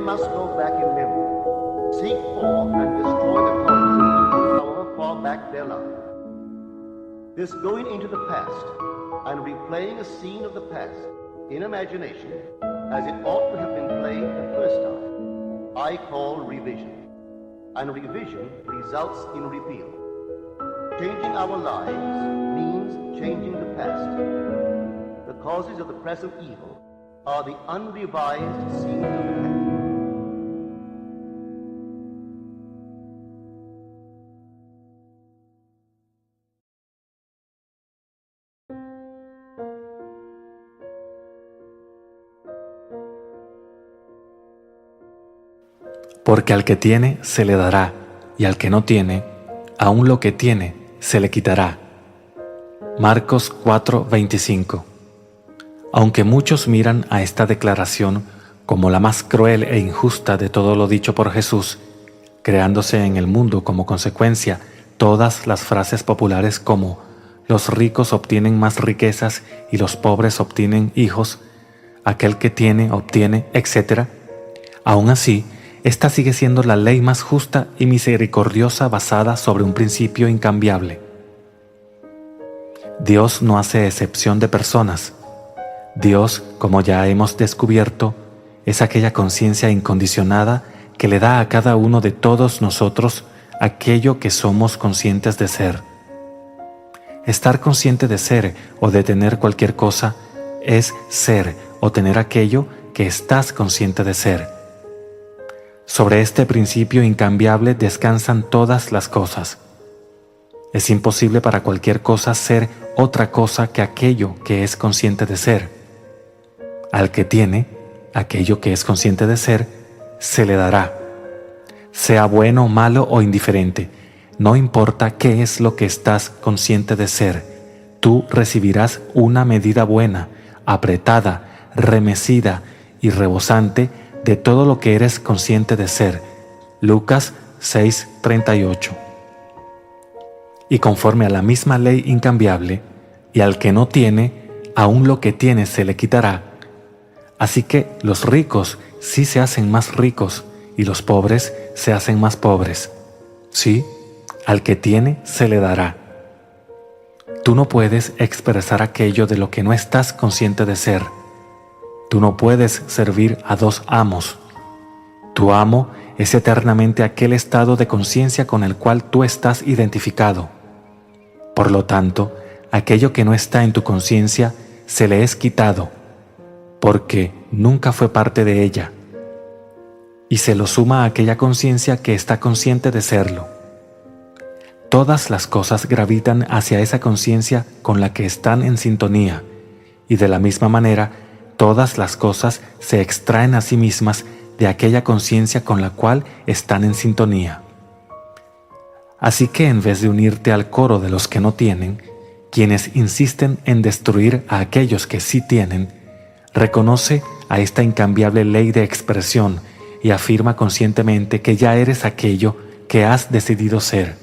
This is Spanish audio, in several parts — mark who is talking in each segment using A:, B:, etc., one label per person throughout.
A: must go back in memory, seek for and destroy the causes of evil, however far back they lie. This going into the past and replaying a scene of the past in imagination as it ought to have been played the first time, I call revision. And revision results in repeal. Changing our lives means changing the past. The causes of the present evil are the unrevised scenes of the past.
B: Porque al que tiene se le dará, y al que no tiene, aun lo que tiene se le quitará. Marcos 4:25. Aunque muchos miran a esta declaración como la más cruel e injusta de todo lo dicho por Jesús, creándose en el mundo como consecuencia todas las frases populares como los ricos obtienen más riquezas y los pobres obtienen hijos, aquel que tiene obtiene, etc., aún así, esta sigue siendo la ley más justa y misericordiosa basada sobre un principio incambiable. Dios no hace excepción de personas. Dios, como ya hemos descubierto, es aquella conciencia incondicionada que le da a cada uno de todos nosotros aquello que somos conscientes de ser. Estar consciente de ser o de tener cualquier cosa es ser o tener aquello que estás consciente de ser. Sobre este principio incambiable descansan todas las cosas. Es imposible para cualquier cosa ser otra cosa que aquello que es consciente de ser. Al que tiene, aquello que es consciente de ser, se le dará. Sea bueno, malo o indiferente, no importa qué es lo que estás consciente de ser, tú recibirás una medida buena, apretada, remecida y rebosante de todo lo que eres consciente de ser. Lucas 6:38. Y conforme a la misma ley incambiable, y al que no tiene, aun lo que tiene se le quitará. Así que los ricos sí se hacen más ricos, y los pobres se hacen más pobres. Sí, al que tiene se le dará. Tú no puedes expresar aquello de lo que no estás consciente de ser. Tú no puedes servir a dos amos. Tu amo es eternamente aquel estado de conciencia con el cual tú estás identificado. Por lo tanto, aquello que no está en tu conciencia se le es quitado, porque nunca fue parte de ella, y se lo suma a aquella conciencia que está consciente de serlo. Todas las cosas gravitan hacia esa conciencia con la que están en sintonía, y de la misma manera, todas las cosas se extraen a sí mismas de aquella conciencia con la cual están en sintonía. Así que en vez de unirte al coro de los que no tienen, quienes insisten en destruir a aquellos que sí tienen, reconoce a esta incambiable ley de expresión y afirma conscientemente que ya eres aquello que has decidido ser.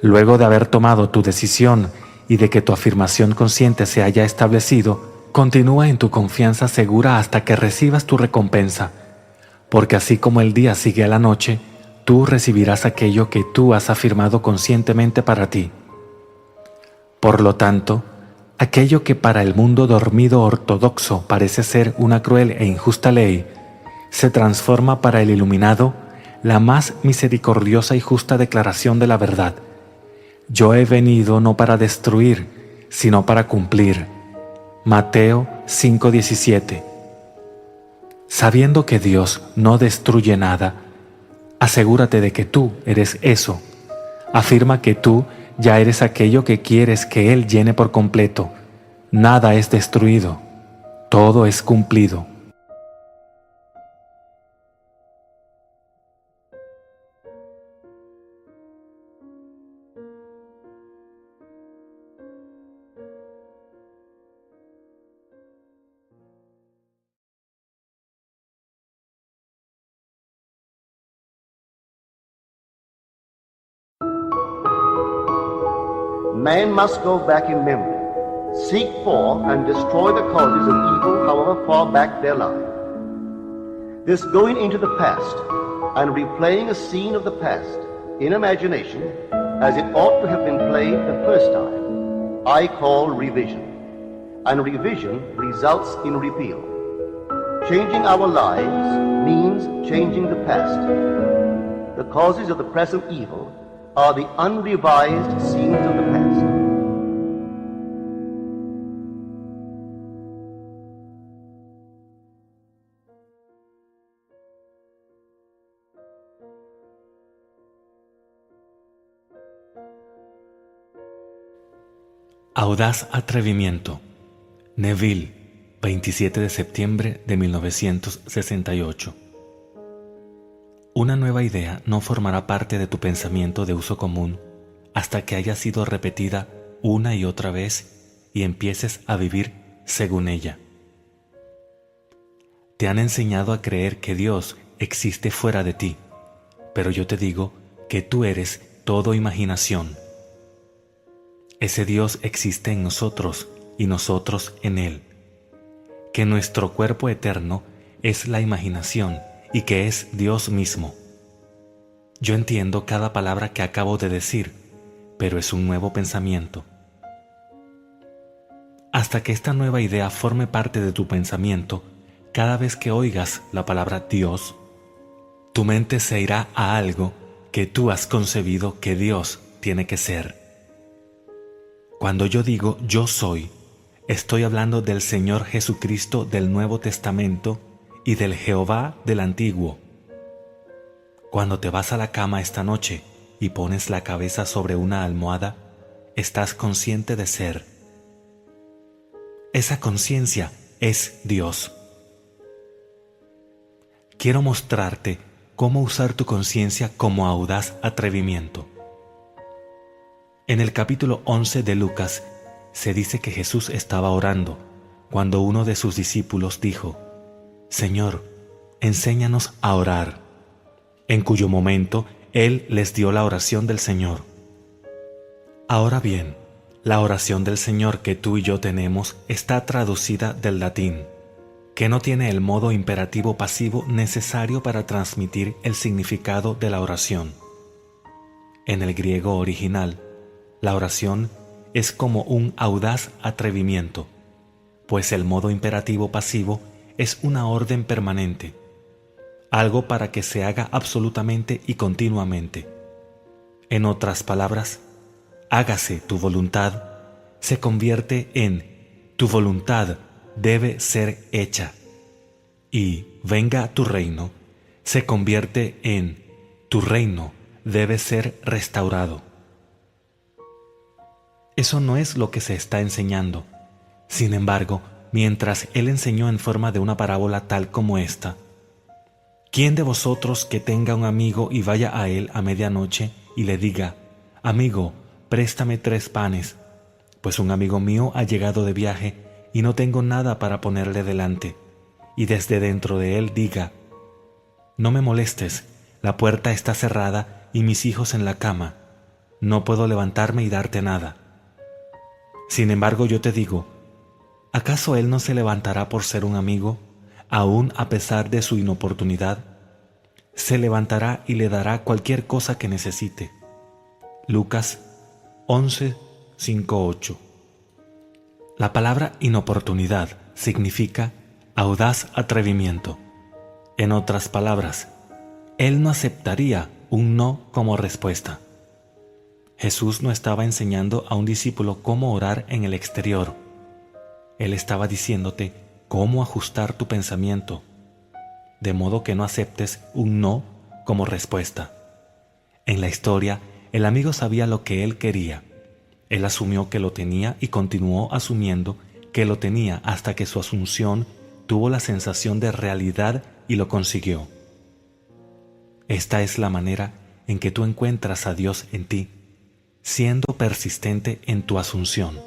B: Luego de haber tomado tu decisión y de que tu afirmación consciente se haya establecido, continúa en tu confianza segura hasta que recibas tu recompensa, porque así como el día sigue a la noche, tú recibirás aquello que tú has afirmado conscientemente para ti. Por lo tanto, aquello que para el mundo dormido ortodoxo parece ser una cruel e injusta ley, se transforma para el iluminado la más misericordiosa y justa declaración de la verdad. Yo he venido no para destruir, sino para cumplir. Mateo 5:17. Sabiendo que Dios no destruye nada, asegúrate de que tú eres eso. Afirma que tú ya eres aquello que quieres que Él llene por completo. Nada es destruido, todo es cumplido.
A: Man must go back in memory, seek for and destroy the causes of evil, however far back they lie. This going into the past and replaying a scene of the past in imagination as it ought to have been played the first time, I call revision. And revision results in repeal. Changing our lives means changing the past. The causes of the present evil are the unrevised scenes of the past.
B: Audaz atrevimiento. Neville, 27 de septiembre de 1968. Una nueva idea no formará parte de tu pensamiento de uso común hasta que haya sido repetida una y otra vez y empieces a vivir según ella. Te han enseñado a creer que Dios existe fuera de ti, pero yo te digo que tú eres todo imaginación. Ese Dios existe en nosotros y nosotros en Él, que nuestro cuerpo eterno es la imaginación y que es Dios mismo. Yo entiendo cada palabra que acabo de decir, pero es un nuevo pensamiento. Hasta que esta nueva idea forme parte de tu pensamiento, cada vez que oigas la palabra Dios, tu mente se irá a algo que tú has concebido que Dios tiene que ser. Cuando yo digo yo soy, estoy hablando del Señor Jesucristo del Nuevo Testamento y del Jehová del Antiguo. Cuando te vas a la cama esta noche y pones la cabeza sobre una almohada, estás consciente de ser. Esa conciencia es Dios. Quiero mostrarte cómo usar tu conciencia como audaz atrevimiento. En el capítulo 11 de Lucas se dice que Jesús estaba orando cuando uno de sus discípulos dijo: Señor, enséñanos a orar, en cuyo momento Él les dio la oración del Señor. Ahora bien, la oración del Señor que tú y yo tenemos está traducida del latín, que no tiene el modo imperativo pasivo necesario para transmitir el significado de la oración. En el griego original, la oración es como un audaz atrevimiento, pues el modo imperativo pasivo es una orden permanente, algo para que se haga absolutamente y continuamente. En otras palabras, hágase tu voluntad se convierte en tu voluntad debe ser hecha, y venga tu reino se convierte en tu reino debe ser restaurado. Eso no es lo que se está enseñando. Sin embargo, mientras él enseñó en forma de una parábola tal como esta: ¿quién de vosotros que tenga un amigo y vaya a él a medianoche y le diga: amigo, préstame 3 panes, pues un amigo mío ha llegado de viaje y no tengo nada para ponerle delante, y desde dentro de él diga: no me molestes, la puerta está cerrada y mis hijos en la cama, no puedo levantarme y darte nada? Sin embargo, yo te digo, ¿acaso él no se levantará por ser un amigo, aún a pesar de su inoportunidad? Se levantará y le dará cualquier cosa que necesite. Lucas 11:5-8. La palabra inoportunidad significa audaz atrevimiento. En otras palabras, él no aceptaría un no como respuesta. Jesús no estaba enseñando a un discípulo cómo orar en el exterior. Él estaba diciéndote cómo ajustar tu pensamiento, de modo que no aceptes un no como respuesta. En la historia, el amigo sabía lo que él quería. Él asumió que lo tenía y continuó asumiendo que lo tenía hasta que su asunción tuvo la sensación de realidad y lo consiguió. Esta es la manera en que tú encuentras a Dios en ti, siendo persistente en tu asunción.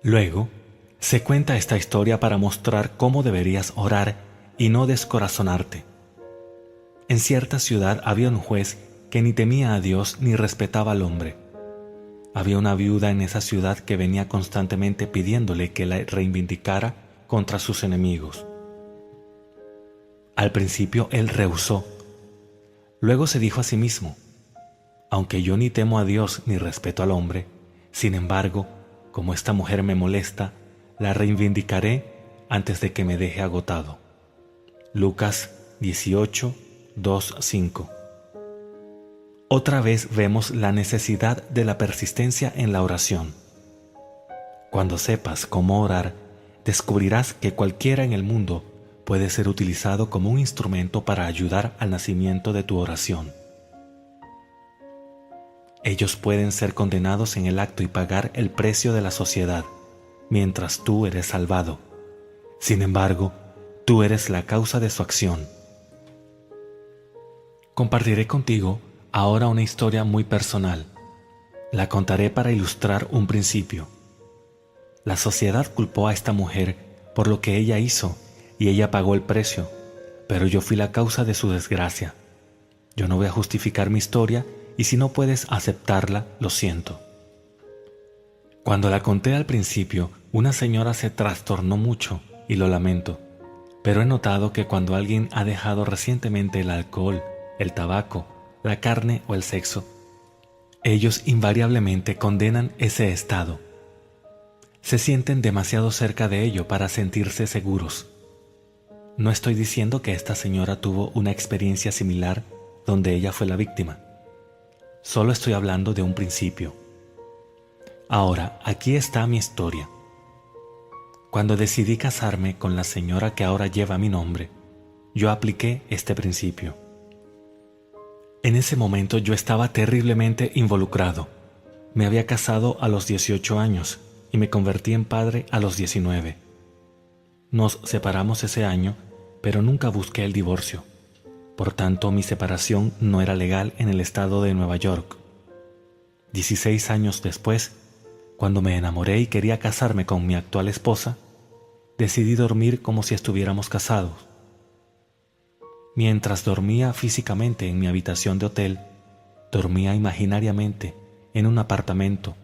B: Luego, se cuenta esta historia para mostrar cómo deberías orar y no descorazonarte. En cierta ciudad había un juez que ni temía a Dios ni respetaba al hombre. Había una viuda en esa ciudad que venía constantemente pidiéndole que la reivindicara contra sus enemigos. Al principio él rehusó. Luego se dijo a sí mismo: aunque yo ni temo a Dios ni respeto al hombre, sin embargo, como esta mujer me molesta, la reivindicaré antes de que me deje agotado. Lucas 18, 2, 5. Otra vez vemos la necesidad de la persistencia en la oración. Cuando sepas cómo orar, descubrirás que cualquiera en el mundo puede ser utilizado como un instrumento para ayudar al nacimiento de tu oración. Ellos pueden ser condenados en el acto y pagar el precio de la sociedad, mientras tú eres salvado. Sin embargo, tú eres la causa de su acción. Compartiré contigo ahora una historia muy personal. La contaré para ilustrar un principio. La sociedad culpó a esta mujer por lo que ella hizo y ella pagó el precio, pero yo fui la causa de su desgracia. Yo no voy a justificar mi historia y si no puedes aceptarla, lo siento. Cuando la conté al principio, una señora se trastornó mucho y lo lamento, pero he notado que cuando alguien ha dejado recientemente el alcohol, el tabaco, la carne o el sexo, ellos invariablemente condenan ese estado. Se sienten demasiado cerca de ello para sentirse seguros. No estoy diciendo que esta señora tuvo una experiencia similar donde ella fue la víctima. Solo estoy hablando de un principio. Ahora, aquí está mi historia. Cuando decidí casarme con la señora que ahora lleva mi nombre, yo apliqué este principio. En ese momento yo estaba terriblemente involucrado. Me había casado a los 18 años y me convertí en padre a los 19. Nos separamos ese año, pero nunca busqué el divorcio. Por tanto, mi separación no era legal en el estado de Nueva York. 16 años después, cuando me enamoré y quería casarme con mi actual esposa, decidí dormir como si estuviéramos casados. Mientras dormía físicamente en mi habitación de hotel, dormía imaginariamente en un apartamento,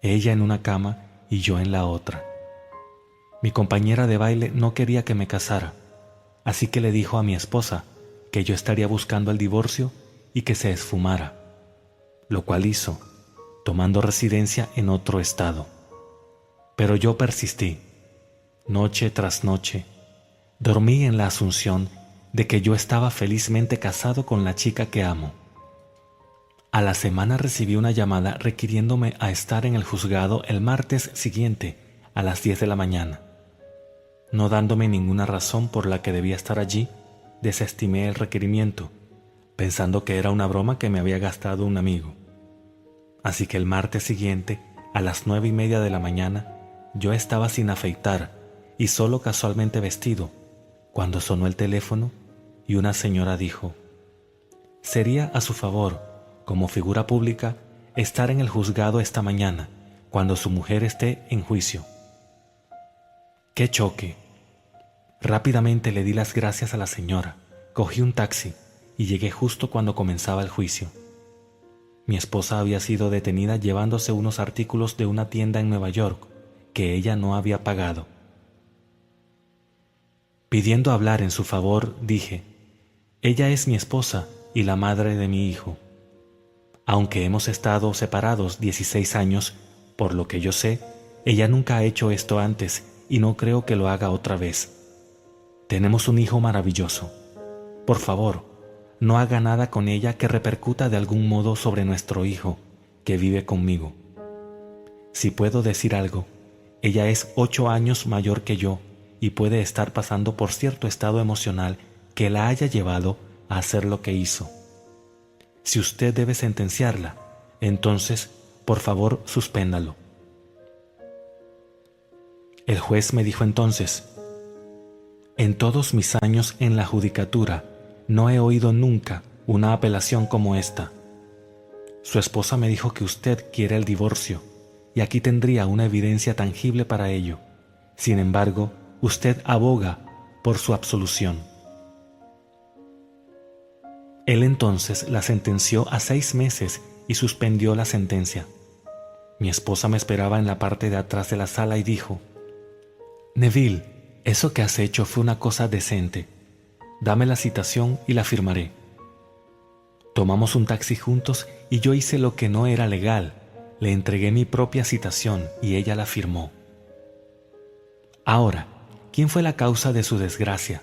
B: ella en una cama y yo en la otra. Mi compañera de baile no quería que me casara, así que le dijo a mi esposa que yo estaría buscando el divorcio y que se esfumara, lo cual hizo, tomando residencia en otro estado. Pero yo persistí. Noche tras noche, dormí en la asunción de que yo estaba felizmente casado con la chica que amo. A la semana recibí una llamada requiriéndome a estar en el juzgado el martes siguiente a las 10 de la mañana. No dándome ninguna razón por la que debía estar allí, desestimé el requerimiento, pensando que era una broma que me había gastado un amigo. Así que el martes siguiente, a las 9:30 de la mañana, yo estaba sin afeitar y solo casualmente vestido, cuando sonó el teléfono y una señora dijo: «Sería a su favor, como figura pública, estar en el juzgado esta mañana, cuando su mujer esté en juicio». ¡Qué choque! Rápidamente le di las gracias a la señora, cogí un taxi y llegué justo cuando comenzaba el juicio. Mi esposa había sido detenida llevándose unos artículos de una tienda en Nueva York que ella no había pagado. Pidiendo hablar en su favor, dije: «Ella es mi esposa y la madre de mi hijo. Aunque hemos estado separados 16 años, por lo que yo sé, ella nunca ha hecho esto antes y no creo que lo haga otra vez. Tenemos un hijo maravilloso. Por favor, no haga nada con ella que repercuta de algún modo sobre nuestro hijo, que vive conmigo. Si puedo decir algo, ella es 8 años mayor que yo y puede estar pasando por cierto estado emocional que la haya llevado a hacer lo que hizo. Si usted debe sentenciarla, entonces, por favor, suspéndalo». El juez me dijo entonces: «En todos mis años en la judicatura, no he oído nunca una apelación como esta. Su esposa me dijo que usted quiere el divorcio, y aquí tendría una evidencia tangible para ello. Sin embargo, usted aboga por su absolución». Él entonces la sentenció a 6 meses y suspendió la sentencia. Mi esposa me esperaba en la parte de atrás de la sala y dijo: «Neville, eso que has hecho fue una cosa decente, Dame la citación y la firmaré. Tomamos un taxi juntos y yo hice lo que no era legal. Le entregué mi propia citación y ella la firmó. Ahora, ¿quién fue la causa de su desgracia?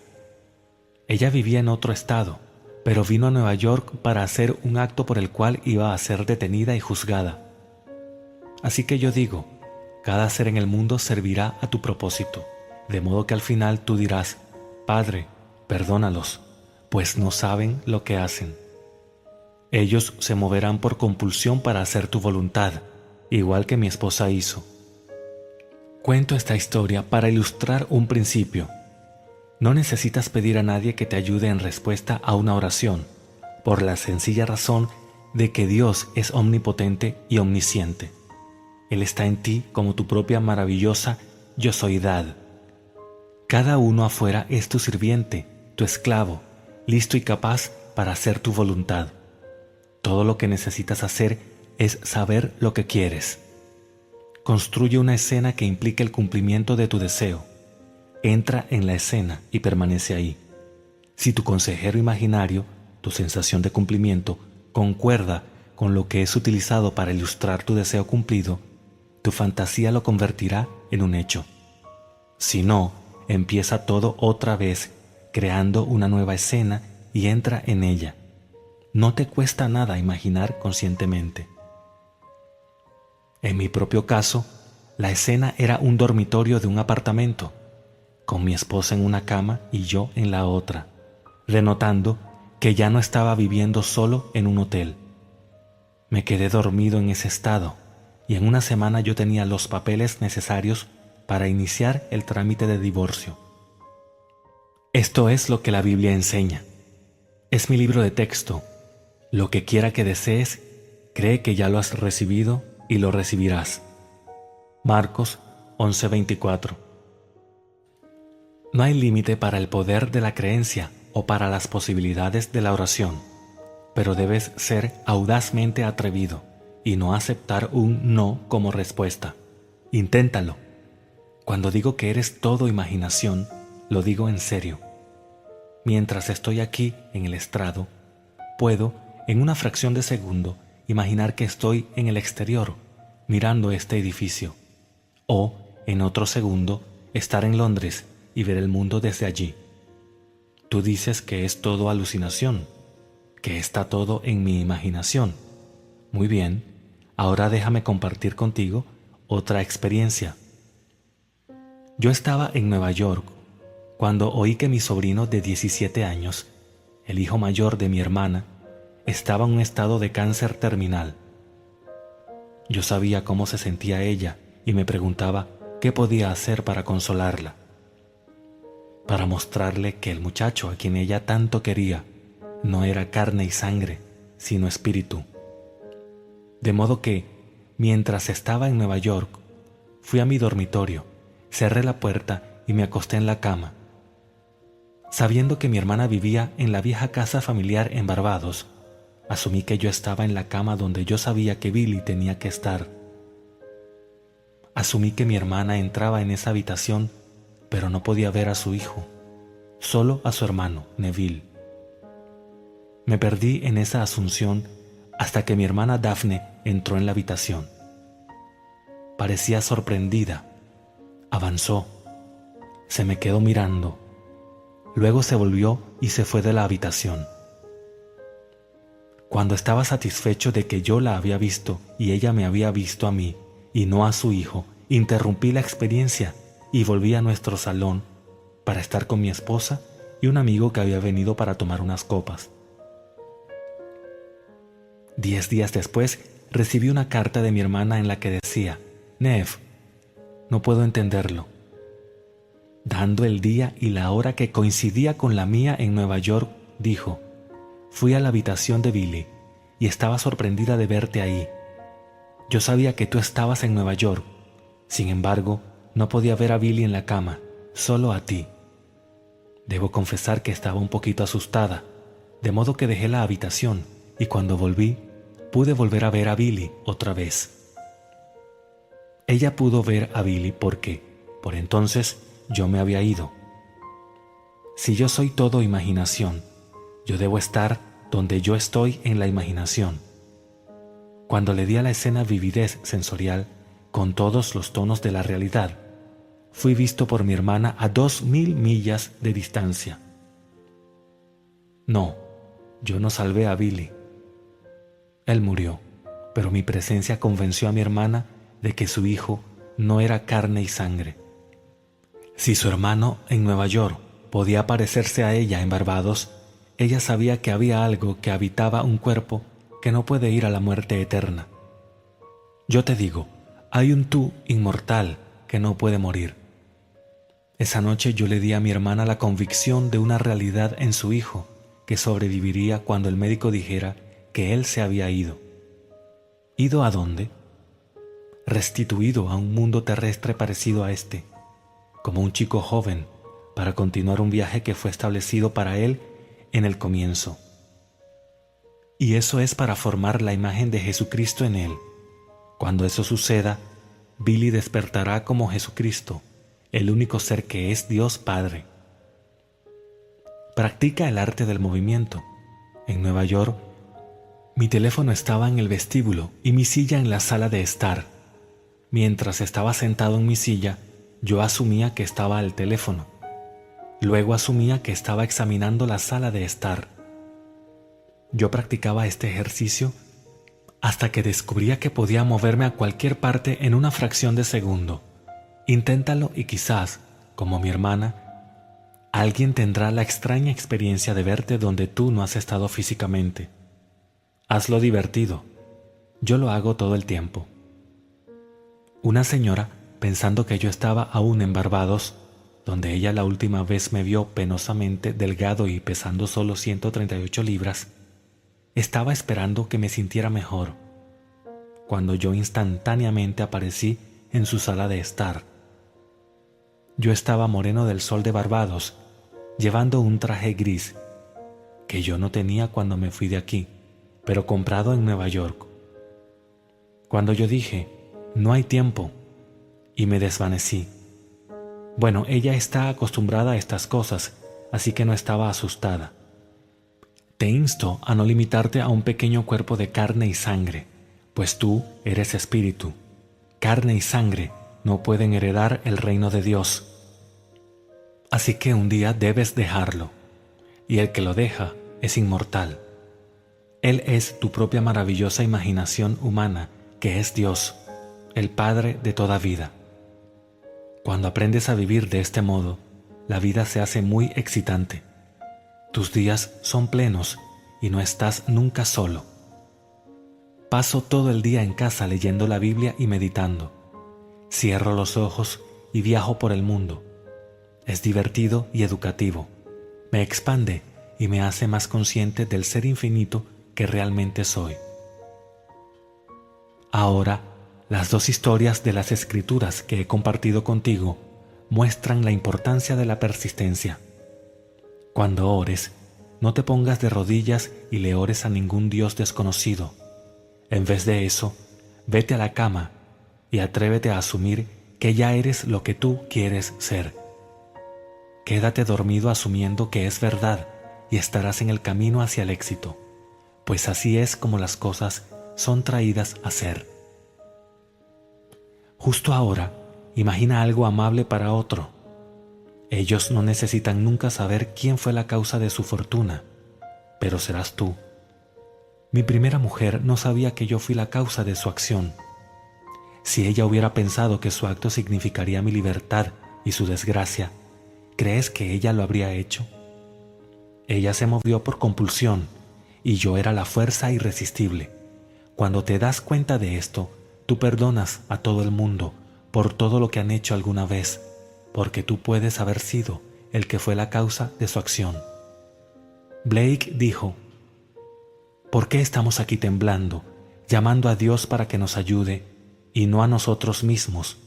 B: Ella vivía en otro estado, pero vino a Nueva York para hacer un acto por el cual iba a ser detenida y juzgada. Así que yo digo, cada ser en el mundo servirá a tu propósito, de modo que al final tú dirás, Padre, perdónalos, pues no saben lo que hacen. Ellos se moverán por compulsión para hacer tu voluntad, igual que mi esposa hizo. Cuento esta historia para ilustrar un principio. No necesitas pedir a nadie que te ayude en respuesta a una oración, por la sencilla razón de que Dios es omnipotente y omnisciente. Él está en ti como tu propia maravillosa yo-soidad. Cada uno afuera es tu sirviente, tu esclavo, listo y capaz para hacer tu voluntad. Todo lo que necesitas hacer es saber lo que quieres. Construye una escena que implique el cumplimiento de tu deseo. Entra en la escena y permanece ahí. Si tu consejero imaginario, tu sensación de cumplimiento, concuerda con lo que es utilizado para ilustrar tu deseo cumplido, tu fantasía lo convertirá en un hecho. Si no, empieza todo otra vez, creando una nueva escena y entra en ella. No te cuesta nada imaginar conscientemente. En mi propio caso, la escena era un dormitorio de un apartamento, con mi esposa en una cama y yo en la otra, denotando que ya no estaba viviendo solo en un hotel. Me quedé dormido en ese estado y en una semana yo tenía los papeles necesarios para iniciar el trámite de divorcio. Esto es lo que la Biblia enseña. Es mi libro de texto. Lo que quiera que desees, cree que ya lo has recibido y lo recibirás. Marcos 11:24. No hay límite para el poder de la creencia o para las posibilidades de la oración, pero debes ser audazmente atrevido y no aceptar un no como respuesta. Inténtalo. Cuando digo que eres todo imaginación, lo digo en serio. Mientras estoy aquí en el estrado, puedo, en una fracción de segundo, imaginar que estoy en el exterior, mirando este edificio. O, en otro segundo, estar en Londres y ver el mundo desde allí. Tú dices que es todo alucinación, que está todo en mi imaginación. Muy bien, ahora déjame compartir contigo otra experiencia. Yo estaba en Nueva York cuando oí que mi sobrino de 17 años, el hijo mayor de mi hermana, estaba en un estado de cáncer terminal. Yo sabía cómo se sentía ella y me preguntaba qué podía hacer para consolarla, para mostrarle que el muchacho a quien ella tanto quería no era carne y sangre, sino espíritu. De modo que, mientras estaba en Nueva York, fui a mi dormitorio, cerré la puerta y me acosté en la cama. Sabiendo que mi hermana vivía en la vieja casa familiar en Barbados, asumí que yo estaba en la cama donde yo sabía que Billy tenía que estar. Asumí que mi hermana entraba en esa habitación, pero no podía ver a su hijo, solo a su hermano, Neville. Me perdí en esa asunción hasta que mi hermana Daphne entró en la habitación. Parecía sorprendida. Avanzó. Se me quedó mirando. Luego se volvió y se fue de la habitación. Cuando estaba satisfecho de que yo la había visto y ella me había visto a mí y no a su hijo, interrumpí la experiencia y volví a nuestro salón para estar con mi esposa y un amigo que había venido para tomar unas copas. 10 días después recibí una carta de mi hermana en la que decía: Nev, no puedo entenderlo. Dando el día y la hora que coincidía con la mía en Nueva York, dijo: fui a la habitación de Billy y estaba sorprendida de verte ahí. Yo sabía que tú estabas en Nueva York. Sin embargo, no podía ver a Billy en la cama, solo a ti. Debo confesar que estaba un poquito asustada, de modo que dejé la habitación y cuando volví, pude volver a ver a Billy otra vez. Ella pudo ver a Billy porque, por entonces, yo me había ido. Si yo soy todo imaginación, yo debo estar donde yo estoy en la imaginación. Cuando le di a la escena vividez sensorial con todos los tonos de la realidad, fui visto por mi hermana a 2000 millas de distancia. No, yo no salvé a Billy. Él murió, pero mi presencia convenció a mi hermana de que su hijo no era carne y sangre. Si su hermano en Nueva York podía parecerse a ella en Barbados, ella sabía que había algo que habitaba un cuerpo que no puede ir a la muerte eterna. Yo te digo, hay un tú inmortal que no puede morir. Esa noche yo le di a mi hermana la convicción de una realidad en su hijo que sobreviviría cuando el médico dijera que él se había ido. ¿Ido a dónde? Restituido a un mundo terrestre parecido a este, como un chico joven, para continuar un viaje que fue establecido para él en el comienzo. Y eso es para formar la imagen de Jesucristo en él. Cuando eso suceda, Billy despertará como Jesucristo, el único ser que es Dios Padre. Practica el arte del movimiento. En Nueva York, mi teléfono estaba en el vestíbulo y mi silla en la sala de estar. Mientras estaba sentado en mi silla, yo asumía que estaba al teléfono. Luego asumía que estaba examinando la sala de estar. Yo practicaba este ejercicio hasta que descubría que podía moverme a cualquier parte en una fracción de segundo. Inténtalo y quizás, como mi hermana, alguien tendrá la extraña experiencia de verte donde tú no has estado físicamente. Hazlo divertido. Yo lo hago todo el tiempo. Una señora, pensando que yo estaba aún en Barbados, donde ella la última vez me vio penosamente delgado y pesando solo 138 libras, estaba esperando que me sintiera mejor, cuando yo instantáneamente aparecí en su sala de estar. Yo estaba moreno del sol de Barbados, llevando un traje gris, que yo no tenía cuando me fui de aquí, pero comprado en Nueva York. Cuando yo dije, no hay tiempo, y me desvanecí. Bueno, ella está acostumbrada a estas cosas, así que no estaba asustada. Te insto a no limitarte a un pequeño cuerpo de carne y sangre, pues tú eres espíritu. Carne y sangre no pueden heredar el reino de Dios. Así que un día debes dejarlo, y el que lo deja es inmortal. Él es tu propia maravillosa imaginación humana, que es Dios, el Padre de toda vida. Cuando aprendes a vivir de este modo, la vida se hace muy excitante. Tus días son plenos y no estás nunca solo. Paso todo el día en casa leyendo la Biblia y meditando. Cierro los ojos y viajo por el mundo. Es divertido y educativo. Me expande y me hace más consciente del ser infinito que realmente soy. Ahora, las dos historias de las Escrituras que he compartido contigo muestran la importancia de la persistencia. Cuando ores, no te pongas de rodillas y le ores a ningún Dios desconocido. En vez de eso, vete a la cama y atrévete a asumir que ya eres lo que tú quieres ser. Quédate dormido asumiendo que es verdad y estarás en el camino hacia el éxito, pues así es como las cosas son traídas a ser. Justo ahora, imagina algo amable para otro. Ellos no necesitan nunca saber quién fue la causa de su fortuna, pero serás tú. Mi primera mujer no sabía que yo fui la causa de su acción. Si ella hubiera pensado que su acto significaría mi libertad y su desgracia, ¿crees que ella lo habría hecho? Ella se movió por compulsión y yo era la fuerza irresistible. Cuando te das cuenta de esto, tú perdonas a todo el mundo por todo lo que han hecho alguna vez, porque tú puedes haber sido el que fue la causa de su acción. Blake dijo, ¿por qué estamos aquí temblando, llamando a Dios para que nos ayude y no a nosotros mismos,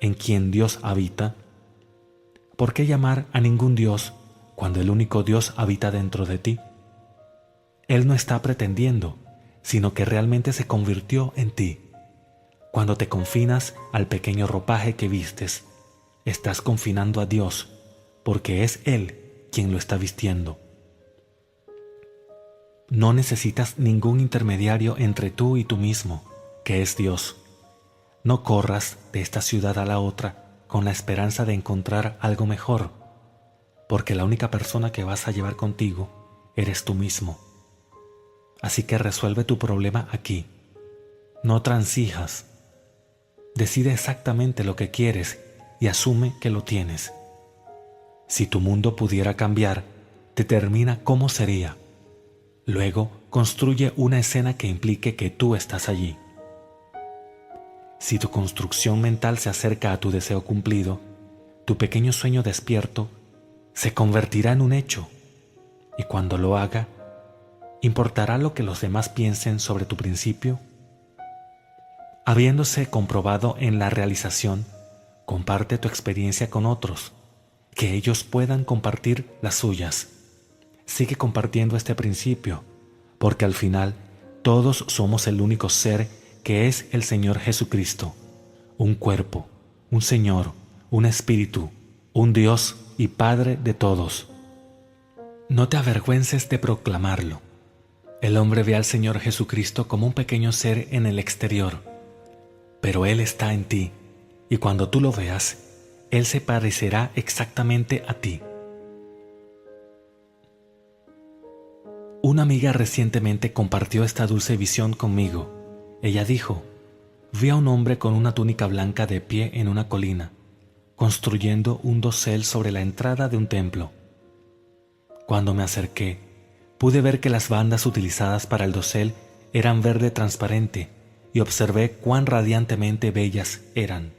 B: en quien Dios habita? ¿Por qué llamar a ningún Dios cuando el único Dios habita dentro de ti? Él no está pretendiendo, sino que realmente se convirtió en ti. Cuando te confinas al pequeño ropaje que vistes, estás confinando a Dios, porque es Él quien lo está vistiendo. No necesitas ningún intermediario entre tú y tú mismo, que es Dios. No corras de esta ciudad a la otra con la esperanza de encontrar algo mejor, porque la única persona que vas a llevar contigo eres tú mismo. Así que resuelve tu problema aquí. No transijas. Decide exactamente lo que quieres y asume que lo tienes. Si tu mundo pudiera cambiar, determina cómo sería. Luego, construye una escena que implique que tú estás allí. Si tu construcción mental se acerca a tu deseo cumplido, tu pequeño sueño despierto se convertirá en un hecho, y cuando lo haga, ¿importará lo que los demás piensen sobre tu principio? Habiéndose comprobado en la realización, comparte tu experiencia con otros, que ellos puedan compartir las suyas. Sigue compartiendo este principio, porque al final todos somos el único ser que es el Señor Jesucristo, un cuerpo, un Señor, un Espíritu, un Dios y Padre de todos. No te avergüences de proclamarlo. El hombre ve al Señor Jesucristo como un pequeño ser en el exterior, pero Él está en ti, y cuando tú lo veas, Él se parecerá exactamente a ti. Una amiga recientemente compartió esta dulce visión conmigo. Ella dijo: vi a un hombre con una túnica blanca de pie en una colina, construyendo un dosel sobre la entrada de un templo. Cuando me acerqué, pude ver que las bandas utilizadas para el dosel eran verde transparente y observé cuán radiantemente bellas eran.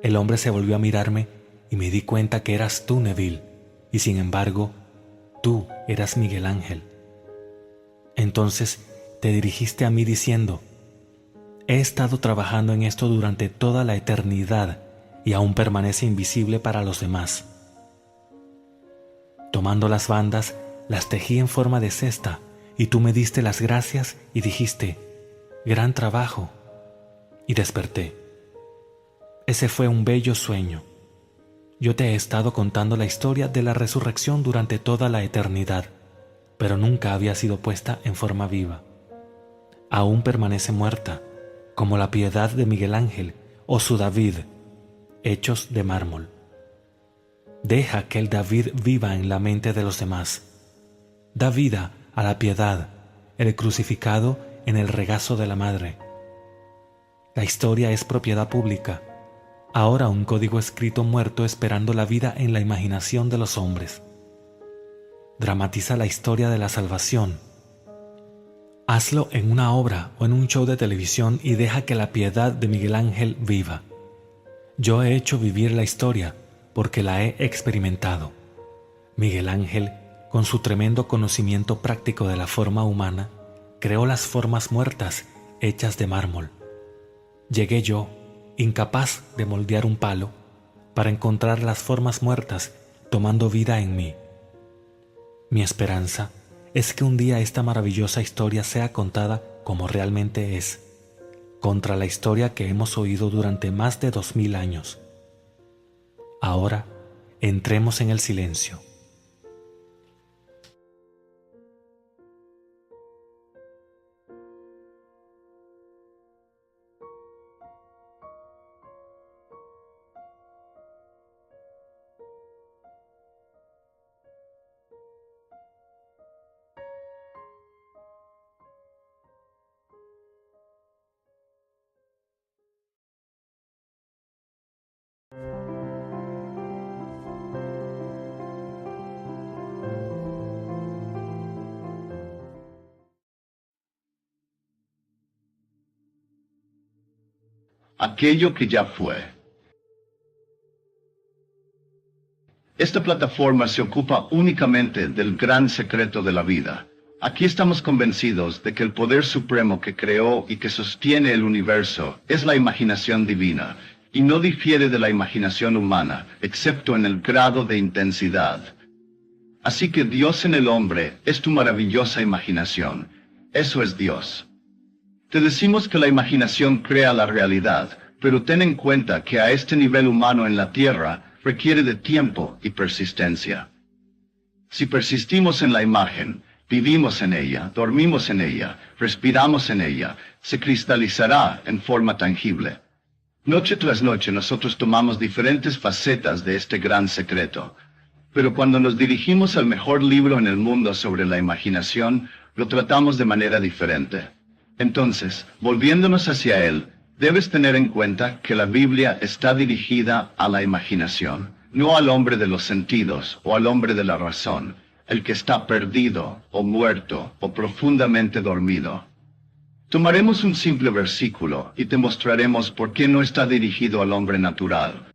B: El hombre se volvió a mirarme y me di cuenta que eras tú, Neville, y sin embargo, tú eras Miguel Ángel. Entonces te dirigiste a mí diciendo: he estado trabajando en esto durante toda la eternidad y aún permanece invisible para los demás. Tomando las bandas, las tejí en forma de cesta y tú me diste las gracias y dijiste: gran trabajo. Y desperté. Ese fue un bello sueño. Yo te he estado contando la historia de la resurrección durante toda la eternidad, pero nunca había sido puesta en forma viva. Aún permanece muerta, como la piedad de Miguel Ángel o su David, hechos de mármol. Deja que el David viva en la mente de los demás. Da vida a la piedad, el crucificado en el regazo de la madre. La historia es propiedad pública, ahora un código escrito muerto esperando la vida en la imaginación de los hombres. Dramatiza la historia de la salvación. Hazlo en una obra o en un show de televisión y deja que la piedad de Miguel Ángel viva. Yo he hecho vivir la historia porque la he experimentado. Miguel Ángel, con su tremendo conocimiento práctico de la forma humana, creó las formas muertas hechas de mármol. Llegué yo, incapaz de moldear un palo, para encontrar las formas muertas tomando vida en mí. Mi esperanza es que un día esta maravillosa historia sea contada como realmente es, contra la historia que hemos oído durante más de 2000 años. Ahora, entremos en el silencio.
C: Aquello que ya fue. Esta plataforma se ocupa únicamente del gran secreto de la vida. Aquí estamos convencidos de que el poder supremo que creó y que sostiene el universo es la imaginación divina, y no difiere de la imaginación humana, excepto en el grado de intensidad. Así que Dios en el hombre es tu maravillosa imaginación. Eso es Dios. Te decimos que la imaginación crea la realidad, pero ten en cuenta que a este nivel humano en la Tierra requiere de tiempo y persistencia. Si persistimos en la imagen, vivimos en ella, dormimos en ella, respiramos en ella, se cristalizará en forma tangible. Noche tras noche nosotros tomamos diferentes facetas de este gran secreto, pero cuando nos dirigimos al mejor libro en el mundo sobre la imaginación, lo tratamos de manera diferente. Entonces, volviéndonos hacia él, debes tener en cuenta que la Biblia está dirigida a la imaginación, no al hombre de los sentidos o al hombre de la razón, el que está perdido o muerto o profundamente dormido. Tomaremos un simple versículo y te mostraremos por qué no está dirigido al hombre natural.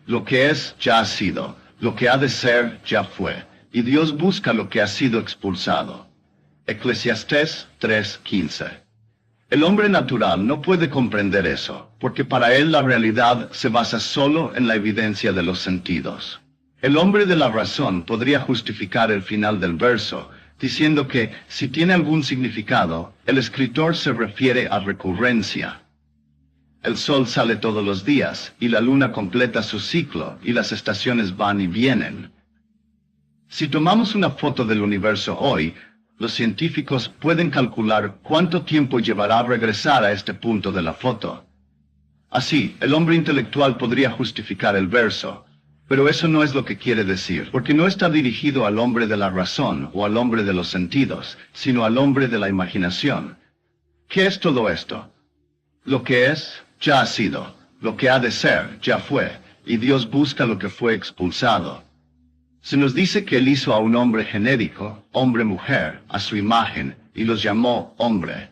C: Lo que es, ya ha sido. Lo que ha de ser, ya fue. Y Dios busca lo que ha sido expulsado. Eclesiastés 3:15. El hombre natural no puede comprender eso, porque para él la realidad se basa solo en la evidencia de los sentidos. El hombre de la razón podría justificar el final del verso, diciendo que, si tiene algún significado, el escritor se refiere a recurrencia. El sol sale todos los días, y la luna completa su ciclo, y las estaciones van y vienen. Si tomamos una foto del universo hoy, los científicos pueden calcular cuánto tiempo llevará regresar a este punto de la foto. Así, el hombre intelectual podría justificar el verso, pero eso no es lo que quiere decir, porque no está dirigido al hombre de la razón o al hombre de los sentidos, sino al hombre de la imaginación. ¿Qué es todo esto? Lo que es, ya ha sido. Lo que ha de ser, ya fue. Y Dios busca lo que fue expulsado. Se nos dice que Él hizo a un hombre genérico, hombre-mujer, a su imagen, y los llamó hombre.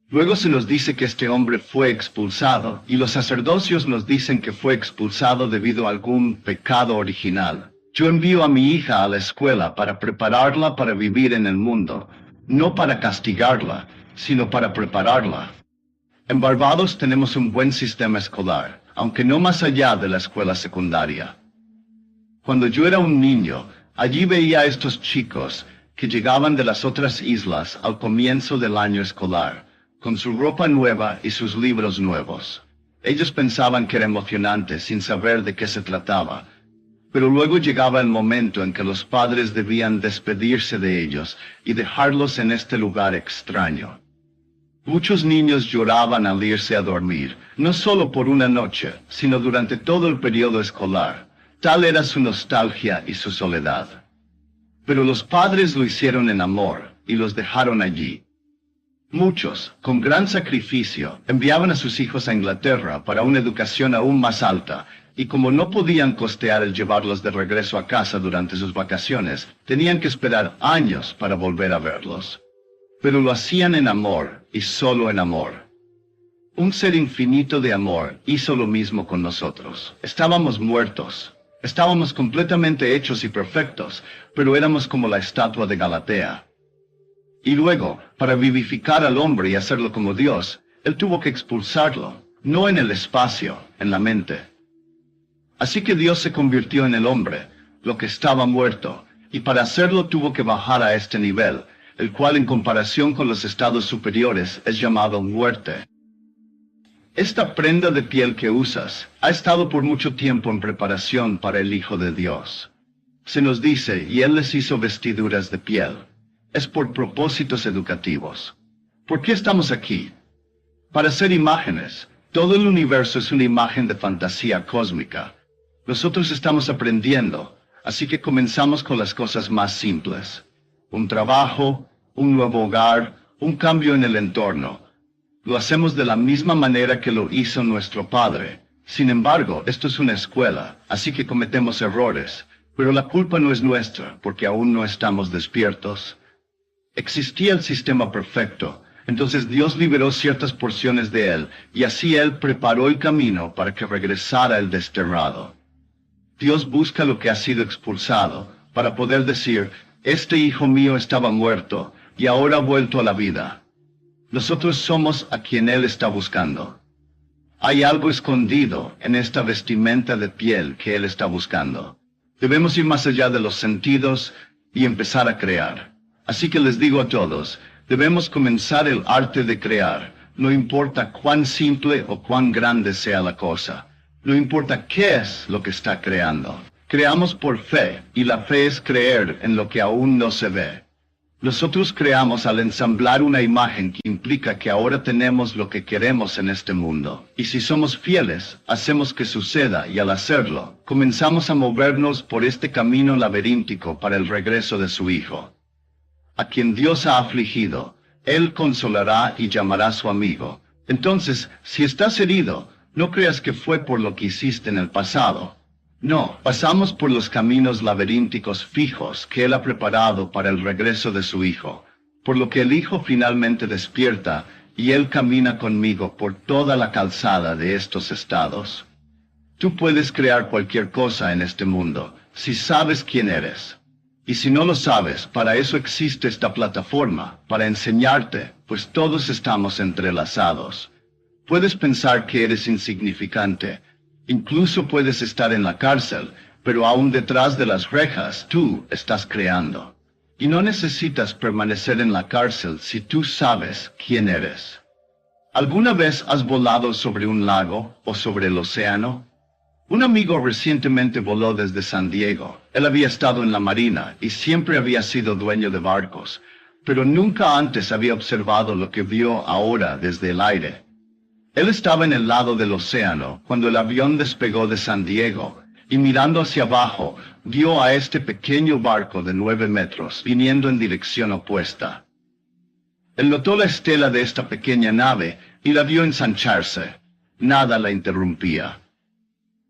C: Luego se nos dice que este hombre fue expulsado, y los sacerdocios nos dicen que fue expulsado debido a algún pecado original. Yo envío a mi hija a la escuela para prepararla para vivir en el mundo, no para castigarla, sino para prepararla. En Barbados tenemos un buen sistema escolar, aunque no más allá de la escuela secundaria. Cuando yo era un niño, allí veía a estos chicos que llegaban de las otras islas al comienzo del año escolar, con su ropa nueva y sus libros nuevos. Ellos pensaban que era emocionante sin saber de qué se trataba, pero luego llegaba el momento en que los padres debían despedirse de ellos y dejarlos en este lugar extraño. Muchos niños lloraban al irse a dormir, no solo por una noche, sino durante todo el periodo escolar. Tal era su nostalgia y su soledad. Pero los padres lo hicieron en amor y los dejaron allí. Muchos, con gran sacrificio, enviaban a sus hijos a Inglaterra para una educación aún más alta, y como no podían costear el llevarlos de regreso a casa durante sus vacaciones, tenían que esperar años para volver a verlos. Pero lo hacían en amor, y solo en amor. Un ser infinito de amor hizo lo mismo con nosotros. Estábamos muertos. Estábamos completamente hechos y perfectos, pero éramos como la estatua de Galatea. Y luego, para vivificar al hombre y hacerlo como Dios, Él tuvo que expulsarlo, no en el espacio, en la mente. Así que Dios se convirtió en el hombre, lo que estaba muerto, y para hacerlo tuvo que bajar a este nivel, el cual en comparación con los estados superiores es llamado muerte. Esta prenda de piel que usas ha estado por mucho tiempo en preparación para el Hijo de Dios. Se nos dice, y Él les hizo vestiduras de piel. Es por propósitos educativos. ¿Por qué estamos aquí? Para hacer imágenes. Todo el universo es una imagen de fantasía cósmica. Nosotros estamos aprendiendo, así que comenzamos con las cosas más simples. Un trabajo, un nuevo hogar, un cambio en el entorno. Lo hacemos de la misma manera que lo hizo nuestro Padre. Sin embargo, esto es una escuela, así que cometemos errores. Pero la culpa no es nuestra, porque aún no estamos despiertos. Existía el sistema perfecto, entonces Dios liberó ciertas porciones de él, y así Él preparó el camino para que regresara el desterrado. Dios busca lo que ha sido expulsado, para poder decir, este hijo mío estaba muerto, y ahora ha vuelto a la vida. Nosotros somos a quien Él está buscando. Hay algo escondido en esta vestimenta de piel que Él está buscando. Debemos ir más allá de los sentidos y empezar a crear. Así que les digo a todos, debemos comenzar el arte de crear. No importa cuán simple o cuán grande sea la cosa. No importa qué es lo que está creando. Creamos por fe, y la fe es creer en lo que aún no se ve. Nosotros creamos al ensamblar una imagen que implica que ahora tenemos lo que queremos en este mundo. Y si somos fieles, hacemos que suceda y al hacerlo, comenzamos a movernos por este camino laberíntico para el regreso de su Hijo. A quien Dios ha afligido, Él consolará y llamará su amigo. Entonces, si estás herido, no creas que fue por lo que hiciste en el pasado. No, pasamos por los caminos laberínticos fijos que Él ha preparado para el regreso de su Hijo, por lo que el Hijo finalmente despierta y Él camina conmigo por toda la calzada de estos estados. Tú puedes crear cualquier cosa en este mundo, si sabes quién eres. Y si no lo sabes, para eso existe esta plataforma, para enseñarte, pues todos estamos entrelazados. Puedes pensar que eres insignificante. Incluso puedes estar en la cárcel, pero aún detrás de las rejas tú estás creando. Y no necesitas permanecer en la cárcel si tú sabes quién eres. ¿Alguna vez has volado sobre un lago o sobre el océano? Un amigo recientemente voló desde San Diego. Él había estado en la marina y siempre había sido dueño de barcos, pero nunca antes había observado lo que vio ahora desde el aire. Él estaba en el lado del océano cuando el avión despegó de San Diego, y mirando hacia abajo, vio a este pequeño barco de 9 metros viniendo en dirección opuesta. Él notó la estela de esta pequeña nave y la vio ensancharse. Nada la interrumpía.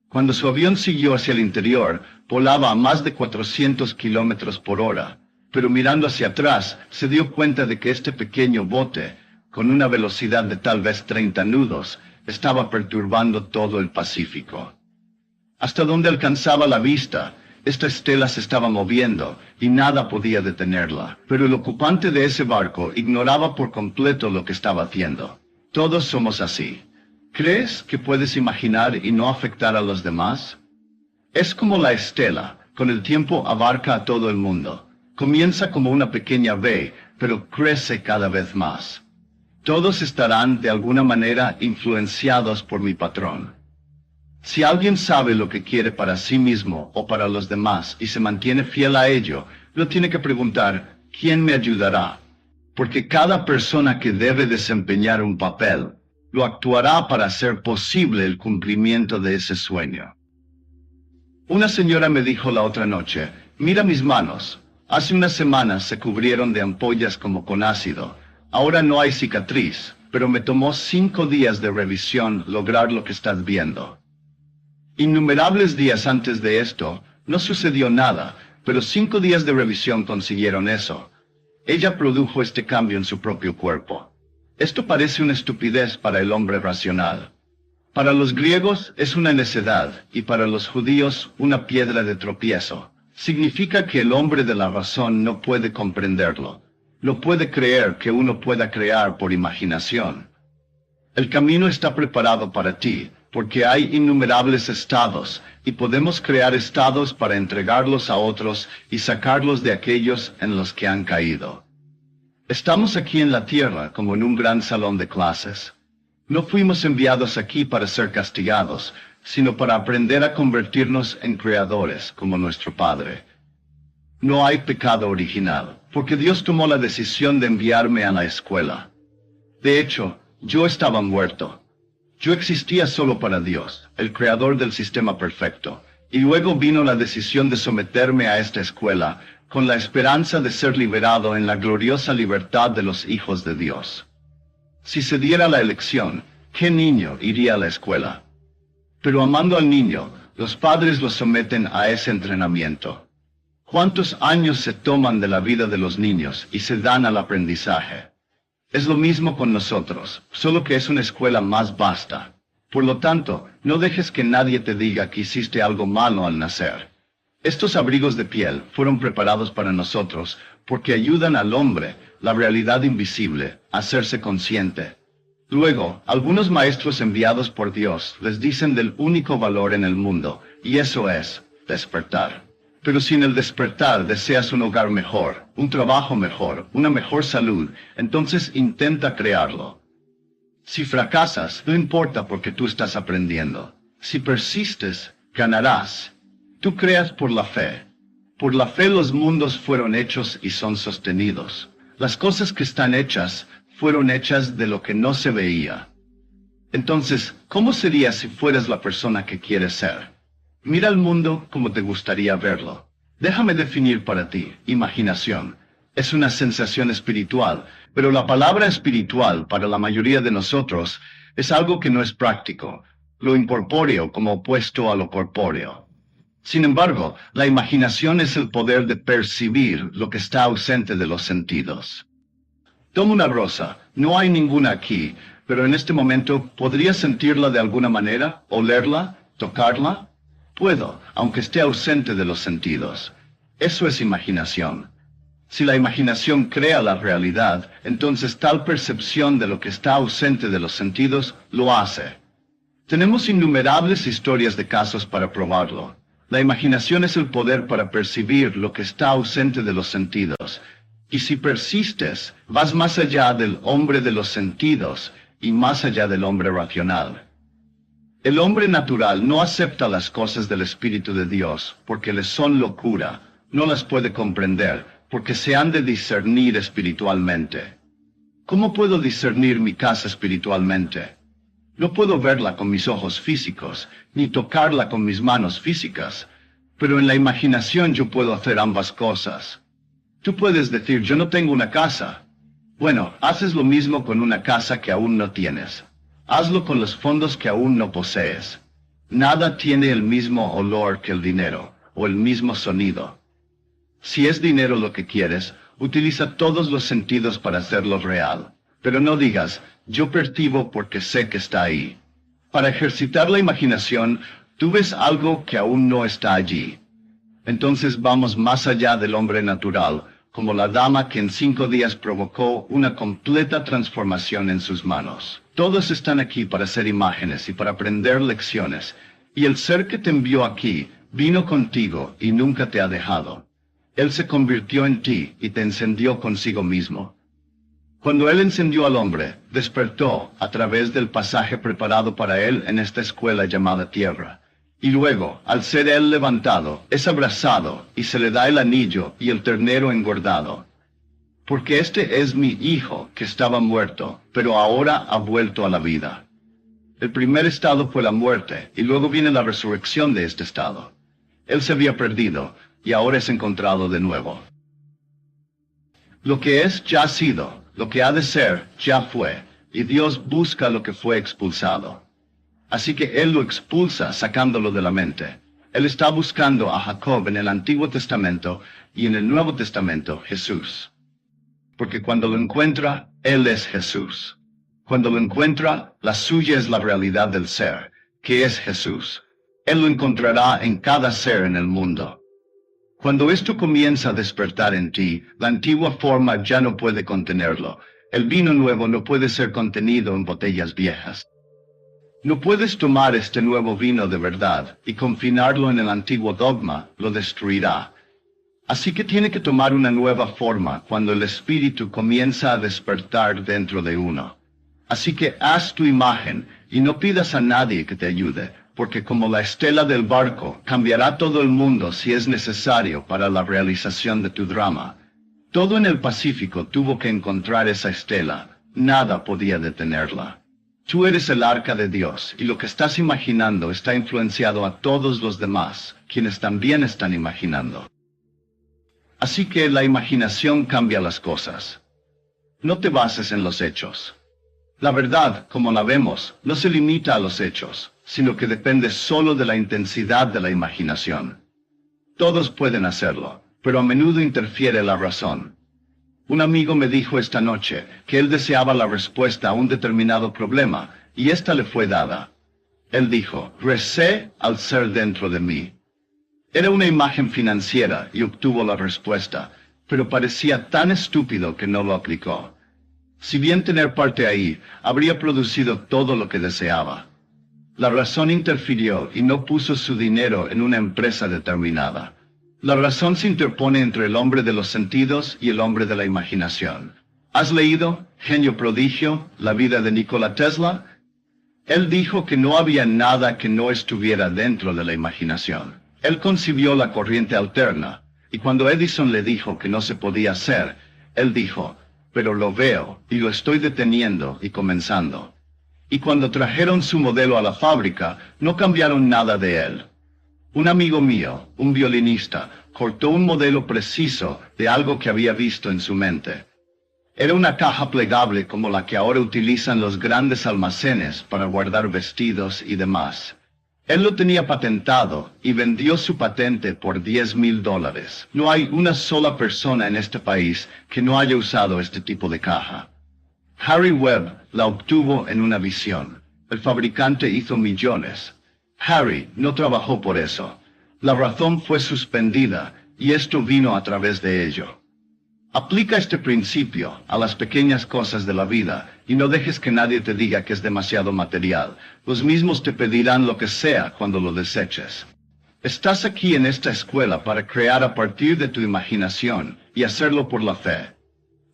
C: Cuando su avión siguió hacia el interior, volaba a más de 400 kilómetros por hora, pero mirando hacia atrás, se dio cuenta de que este pequeño bote, con una velocidad de tal vez 30 nudos, estaba perturbando todo el Pacífico. Hasta donde alcanzaba la vista, esta estela se estaba moviendo y nada podía detenerla, pero el ocupante de ese barco ignoraba por completo lo que estaba haciendo. Todos somos así. ¿Crees que puedes imaginar y no afectar a los demás? Es como la estela, con el tiempo abarca a todo el mundo. Comienza como una pequeña V, pero crece cada vez más. Todos estarán de alguna manera influenciados por mi patrón. Si alguien sabe lo que quiere para sí mismo o para los demás y se mantiene fiel a ello, no tiene que preguntar, ¿quién me ayudará? Porque cada persona que debe desempeñar un papel, lo actuará para hacer posible el cumplimiento de ese sueño. Una señora me dijo la otra noche, mira mis manos, hace unas semanas se cubrieron de ampollas como con ácido. Ahora no hay cicatriz, pero me tomó 5 días de revisión lograr lo que estás viendo. Innumerables días antes de esto, no sucedió nada, pero 5 días de revisión consiguieron eso. Ella produjo este cambio en su propio cuerpo. Esto parece una estupidez para el hombre racional. Para los griegos es una necedad, y para los judíos una piedra de tropiezo. Significa que el hombre de la razón no puede comprenderlo. No puede creer que uno pueda crear por imaginación. El camino está preparado para ti, porque hay innumerables estados, y podemos crear estados para entregarlos a otros y sacarlos de aquellos en los que han caído. Estamos aquí en la tierra como en un gran salón de clases. No fuimos enviados aquí para ser castigados, sino para aprender a convertirnos en creadores como nuestro Padre. No hay pecado original, porque Dios tomó la decisión de enviarme a la escuela. De hecho, yo estaba muerto. Yo existía solo para Dios, el creador del sistema perfecto, y luego vino la decisión de someterme a esta escuela, con la esperanza de ser liberado en la gloriosa libertad de los hijos de Dios. Si se diera la elección, ¿qué niño iría a la escuela? Pero amando al niño, los padres lo someten a ese entrenamiento. ¿Cuántos años se toman de la vida de los niños y se dan al aprendizaje? Es lo mismo con nosotros, solo que es una escuela más vasta. Por lo tanto, no dejes que nadie te diga que hiciste algo malo al nacer. Estos abrigos de piel fueron preparados para nosotros porque ayudan al hombre, la realidad invisible, a hacerse consciente. Luego, algunos maestros enviados por Dios les dicen del único valor en el mundo, y eso es despertar. Pero si en el despertar deseas un hogar mejor, un trabajo mejor, una mejor salud, entonces intenta crearlo. Si fracasas, no importa porque tú estás aprendiendo. Si persistes, ganarás. Tú creas por la fe. Por la fe los mundos fueron hechos y son sostenidos. Las cosas que están hechas fueron hechas de lo que no se veía. Entonces, ¿cómo sería si fueras la persona que quieres ser? Mira el mundo como te gustaría verlo. Déjame definir para ti, imaginación. Es una sensación espiritual, pero la palabra espiritual para la mayoría de nosotros es algo que no es práctico, lo incorpóreo como opuesto a lo corpóreo. Sin embargo, la imaginación es el poder de percibir lo que está ausente de los sentidos. Toma una rosa, no hay ninguna aquí, pero en este momento, ¿podría sentirla de alguna manera? ¿Olerla? ¿Tocarla? Puedo, aunque esté ausente de los sentidos. Eso es imaginación. Si la imaginación crea la realidad, entonces tal percepción de lo que está ausente de los sentidos lo hace. Tenemos innumerables historias de casos para probarlo. La imaginación es el poder para percibir lo que está ausente de los sentidos. Y si persistes, vas más allá del hombre de los sentidos y más allá del hombre racional. El hombre natural no acepta las cosas del Espíritu de Dios porque les son locura, no las puede comprender porque se han de discernir espiritualmente. ¿Cómo puedo discernir mi casa espiritualmente? No puedo verla con mis ojos físicos, ni tocarla con mis manos físicas, pero en la imaginación yo puedo hacer ambas cosas. Tú puedes decir, yo no tengo una casa. Bueno, haces lo mismo con una casa que aún no tienes. Hazlo con los fondos que aún no posees. Nada tiene el mismo olor que el dinero, o el mismo sonido. Si es dinero lo que quieres, utiliza todos los sentidos para hacerlo real. Pero no digas, yo percibo porque sé que está ahí. Para ejercitar la imaginación, tú ves algo que aún no está allí. Entonces vamos más allá del hombre natural, como la dama que en 5 días provocó una completa transformación en sus manos. Todos están aquí para ser imágenes y para aprender lecciones, y el ser que te envió aquí vino contigo y nunca te ha dejado. Él se convirtió en ti y te encendió consigo mismo. Cuando Él encendió al hombre, despertó a través del pasaje preparado para Él en esta escuela llamada tierra. Y luego, al ser Él levantado, es abrazado y se le da el anillo y el ternero engordado. Porque este es mi hijo que estaba muerto, pero ahora ha vuelto a la vida. El primer estado fue la muerte, y luego viene la resurrección de este estado. Él se había perdido, y ahora es encontrado de nuevo. Lo que es ya ha sido, lo que ha de ser ya fue, y Dios busca lo que fue expulsado. Así que Él lo expulsa sacándolo de la mente. Él está buscando a Jacob en el Antiguo Testamento y en el Nuevo Testamento Jesús. Porque cuando lo encuentra, Él es Jesús. Cuando lo encuentra, la suya es la realidad del ser, que es Jesús. Él lo encontrará en cada ser en el mundo. Cuando esto comienza a despertar en ti, la antigua forma ya no puede contenerlo. El vino nuevo no puede ser contenido en botellas viejas. No puedes tomar este nuevo vino de verdad y confinarlo en el antiguo dogma, lo destruirá. Así que tiene que tomar una nueva forma cuando el espíritu comienza a despertar dentro de uno. Así que haz tu imagen y no pidas a nadie que te ayude, porque como la estela del barco cambiará todo el mundo si es necesario para la realización de tu drama. Todo en el Pacífico tuvo que encontrar esa estela, nada podía detenerla. Tú eres el arca de Dios, y lo que estás imaginando está influenciado a todos los demás, quienes también están imaginando. Así que la imaginación cambia las cosas. No te bases en los hechos. La verdad, como la vemos, no se limita a los hechos, sino que depende solo de la intensidad de la imaginación. Todos pueden hacerlo, pero a menudo interfiere la razón. Un amigo me dijo esta noche que él deseaba la respuesta a un determinado problema, y ésta le fue dada. Él dijo, recé al ser dentro de mí. Era una imagen financiera y obtuvo la respuesta, pero parecía tan estúpido que no lo aplicó. Si bien tener parte ahí, habría producido todo lo que deseaba. La razón interfirió y no puso su dinero en una empresa determinada. La razón se interpone entre el hombre de los sentidos y el hombre de la imaginación. ¿Has leído Genio Prodigio, la vida de Nikola Tesla? Él dijo que no había nada que no estuviera dentro de la imaginación. Él concibió la corriente alterna, y cuando Edison le dijo que no se podía hacer, él dijo, pero lo veo, y lo estoy deteniendo y comenzando. Y cuando trajeron su modelo a la fábrica, no cambiaron nada de él. Un amigo mío, un violinista, cortó un modelo preciso de algo que había visto en su mente. Era una caja plegable como la que ahora utilizan los grandes almacenes para guardar vestidos y demás. Él lo tenía patentado y vendió su patente por $10,000. No hay una sola persona en este país que no haya usado este tipo de caja. Harry Webb la obtuvo en una visión. El fabricante hizo millones. Harry no trabajó por eso. La razón fue suspendida y esto vino a través de ello. Aplica este principio a las pequeñas cosas de la vida y no dejes que nadie te diga que es demasiado material. Los mismos te pedirán lo que sea cuando lo deseches. Estás aquí en esta escuela para crear a partir de tu imaginación y hacerlo por la fe.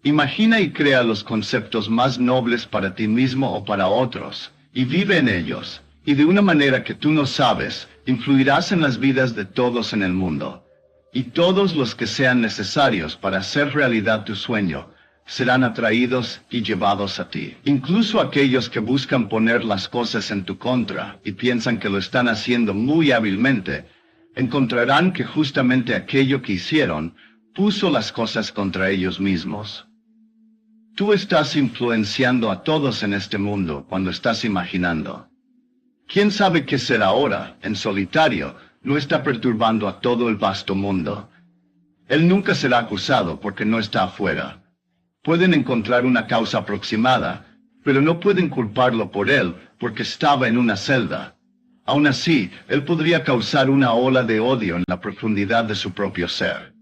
C: Imagina y crea los conceptos más nobles para ti mismo o para otros, y vive en ellos, y de una manera que tú no sabes, influirás en las vidas de todos en el mundo. Y todos los que sean necesarios para hacer realidad tu sueño, serán atraídos y llevados a ti. Incluso aquellos que buscan poner las cosas en tu contra y piensan que lo están haciendo muy hábilmente, encontrarán que justamente aquello que hicieron puso las cosas contra ellos mismos. Tú estás influenciando a todos en este mundo cuando estás imaginando. ¿Quién sabe qué será ahora, en solitario, no está perturbando a todo el vasto mundo? Él nunca será acusado porque no está afuera. Pueden encontrar una causa aproximada, pero no pueden culparlo por él porque estaba en una celda. Aún así, él podría causar una ola de odio en la profundidad de su propio ser.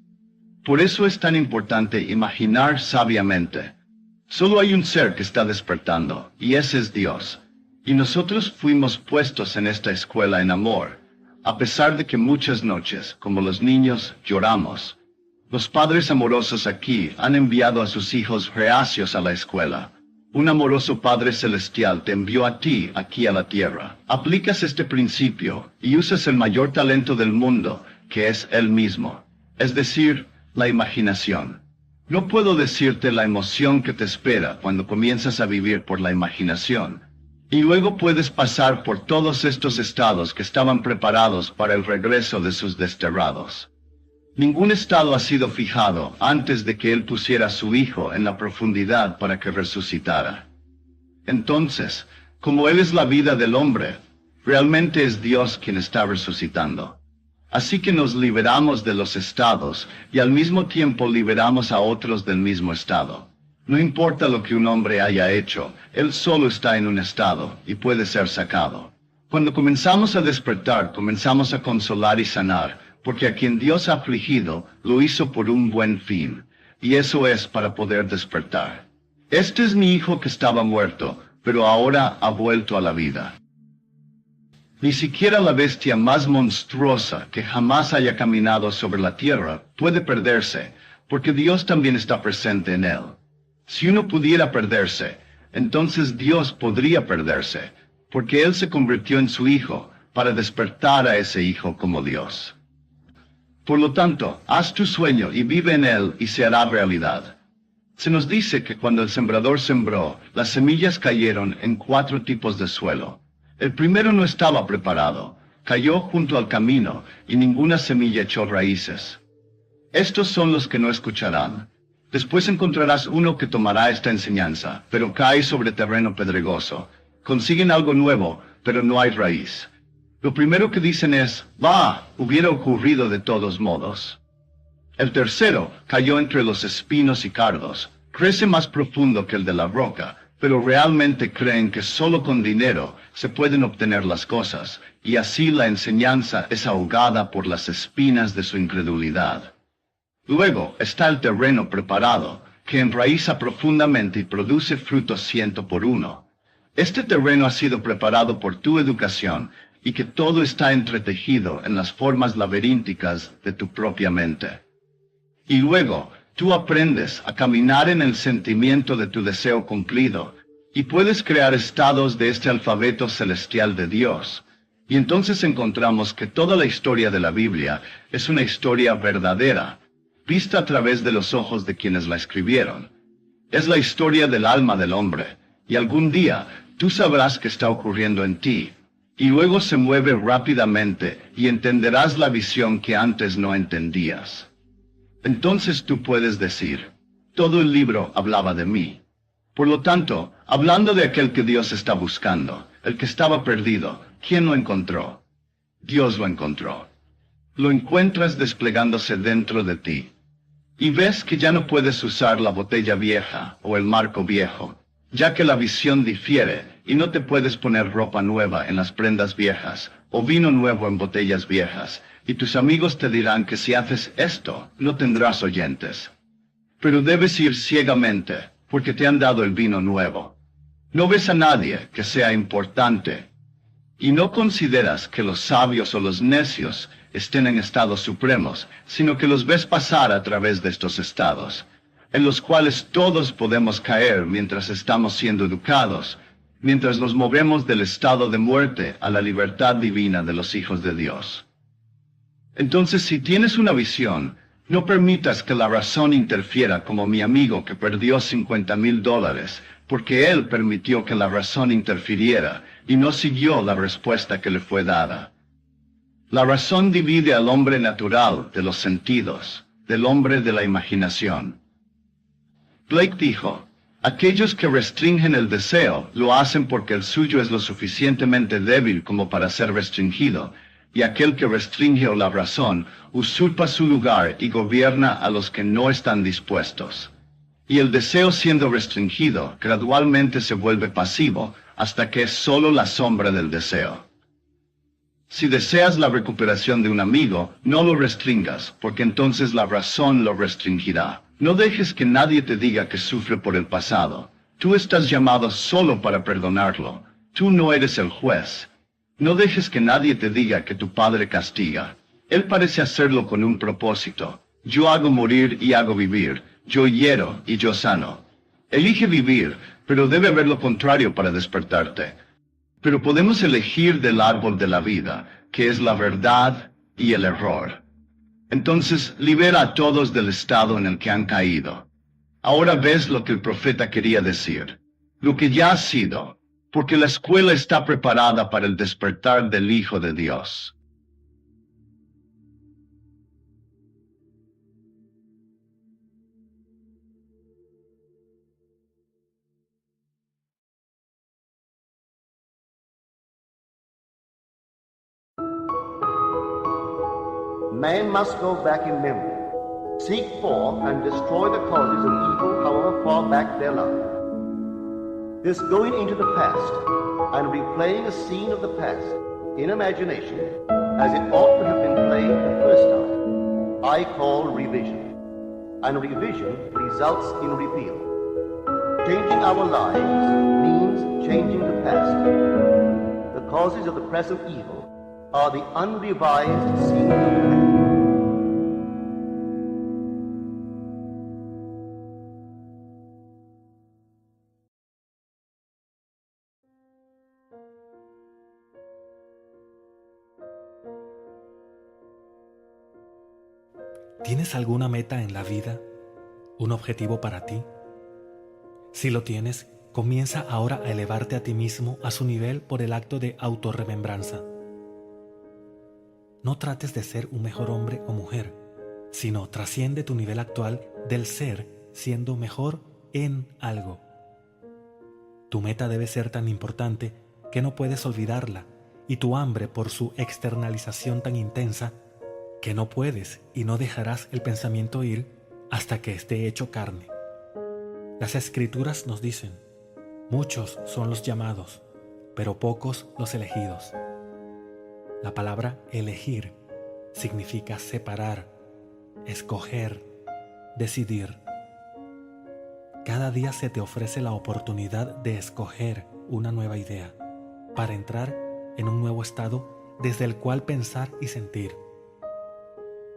C: Por eso es tan importante imaginar sabiamente. Solo hay un ser que está despertando, y ese es Dios. Y nosotros fuimos puestos en esta escuela en amor, a pesar de que muchas noches, como los niños, lloramos. Los padres amorosos aquí han enviado a sus hijos reacios a la escuela. Un amoroso Padre Celestial te envió a ti aquí a la tierra. Aplicas este principio y usas el mayor talento del mundo, que es Él mismo, es decir, la imaginación. No puedo decirte la emoción que te espera cuando comienzas a vivir por la imaginación. Y luego puedes pasar por todos estos estados que estaban preparados para el regreso de sus desterrados. Ningún estado ha sido fijado antes de que Él pusiera a su Hijo en la profundidad para que resucitara. Entonces, como Él es la vida del hombre, realmente es Dios quien está resucitando. Así que nos liberamos de los estados y al mismo tiempo liberamos a otros del mismo estado. No importa lo que un hombre haya hecho, él solo está en un estado y puede ser sacado. Cuando comenzamos a despertar, comenzamos a consolar y sanar, porque a quien Dios ha afligido, lo hizo por un buen fin, y eso es para poder despertar. Este es mi hijo que estaba muerto, pero ahora ha vuelto a la vida. Ni siquiera la bestia más monstruosa que jamás haya caminado sobre la tierra puede perderse, porque Dios también está presente en él. Si uno pudiera perderse, entonces Dios podría perderse, porque Él se convirtió en su Hijo para despertar a ese Hijo como Dios. Por lo tanto, haz tu sueño y vive en él y se hará realidad. Se nos dice que cuando el sembrador sembró, las semillas cayeron en 4 tipos de suelo. El primero no estaba preparado, cayó junto al camino y ninguna semilla echó raíces. Estos son los que no escucharán. Después encontrarás uno que tomará esta enseñanza, pero cae sobre terreno pedregoso. Consiguen algo nuevo, pero no hay raíz. Lo primero que dicen es, hubiera ocurrido de todos modos. El tercero cayó entre los espinos y cardos. Crece más profundo que el de la roca, pero realmente creen que solo con dinero se pueden obtener las cosas, y así la enseñanza es ahogada por las espinas de su incredulidad. Luego está el terreno preparado, que enraiza profundamente y produce frutos 100 por 1. Este terreno ha sido preparado por tu educación, y que todo está entretejido en las formas laberínticas de tu propia mente. Y luego, tú aprendes a caminar en el sentimiento de tu deseo cumplido, y puedes crear estados de este alfabeto celestial de Dios. Y entonces encontramos que toda la historia de la Biblia es una historia verdadera, vista a través de los ojos de quienes la escribieron. Es la historia del alma del hombre, y algún día tú sabrás qué está ocurriendo en ti, y luego se mueve rápidamente y entenderás la visión que antes no entendías. Entonces tú puedes decir, todo el libro hablaba de mí. Por lo tanto, hablando de aquel que Dios está buscando, el que estaba perdido, ¿quién lo encontró? Dios lo encontró. Lo encuentras desplegándose dentro de ti. Y ves que ya no puedes usar la botella vieja o el marco viejo, ya que la visión difiere y no te puedes poner ropa nueva en las prendas viejas o vino nuevo en botellas viejas, y tus amigos te dirán que si haces esto, no tendrás oyentes. Pero debes ir ciegamente, porque te han dado el vino nuevo. No ves a nadie que sea importante, y no consideras que los sabios o los necios estén en estados supremos, sino que los ves pasar a través de estos estados, en los cuales todos podemos caer mientras estamos siendo educados, mientras nos movemos del estado de muerte a la libertad divina de los hijos de Dios. Entonces, si tienes una visión, no permitas que la razón interfiera, como mi amigo que perdió $50,000, porque él permitió que la razón interfiriera y no siguió la respuesta que le fue dada. La razón divide al hombre natural de los sentidos, del hombre de la imaginación. Blake dijo, aquellos que restringen el deseo lo hacen porque el suyo es lo suficientemente débil como para ser restringido, y aquel que restringe la razón usurpa su lugar y gobierna a los que no están dispuestos. Y el deseo, siendo restringido, gradualmente se vuelve pasivo hasta que es solo la sombra del deseo. Si deseas la recuperación de un amigo, no lo restringas, porque entonces la razón lo restringirá. No dejes que nadie te diga que sufre por el pasado. Tú estás llamado solo para perdonarlo. Tú no eres el juez. No dejes que nadie te diga que tu padre castiga. Él parece hacerlo con un propósito. Yo hago morir y hago vivir. Yo hiero y yo sano. Elige vivir, pero debe haber lo contrario para despertarte. Pero podemos elegir del árbol de la vida, que es la verdad y el error. Entonces, libera a todos del estado en el que han caído. Ahora ves lo que el profeta quería decir, lo que ya ha sido, porque la escuela está preparada para el despertar del Hijo de Dios.
A: Man must go back in memory, seek for and destroy the causes of evil, however far back they lie. This going into the past and replaying a scene of the past in imagination as it ought to have been played the first time, I call revision. And revision results in repeal. Changing our lives means changing the past. The causes of the present evil are the unrevised scenes of the past.
B: ¿Tienes alguna meta en la vida? ¿Un objetivo para ti? Si lo tienes, comienza ahora a elevarte a ti mismo a su nivel por el acto de autorremembranza. No trates de ser un mejor hombre o mujer, sino trasciende tu nivel actual del ser siendo mejor en algo. Tu meta debe ser tan importante que no puedes olvidarla, y tu hambre por su externalización tan intensa que no puedes y no dejarás el pensamiento ir hasta que esté hecho carne. Las Escrituras nos dicen, muchos son los llamados, pero pocos los elegidos. La palabra elegir significa separar, escoger, decidir. Cada día se te ofrece la oportunidad de escoger una nueva idea para entrar en un nuevo estado desde el cual pensar y sentir.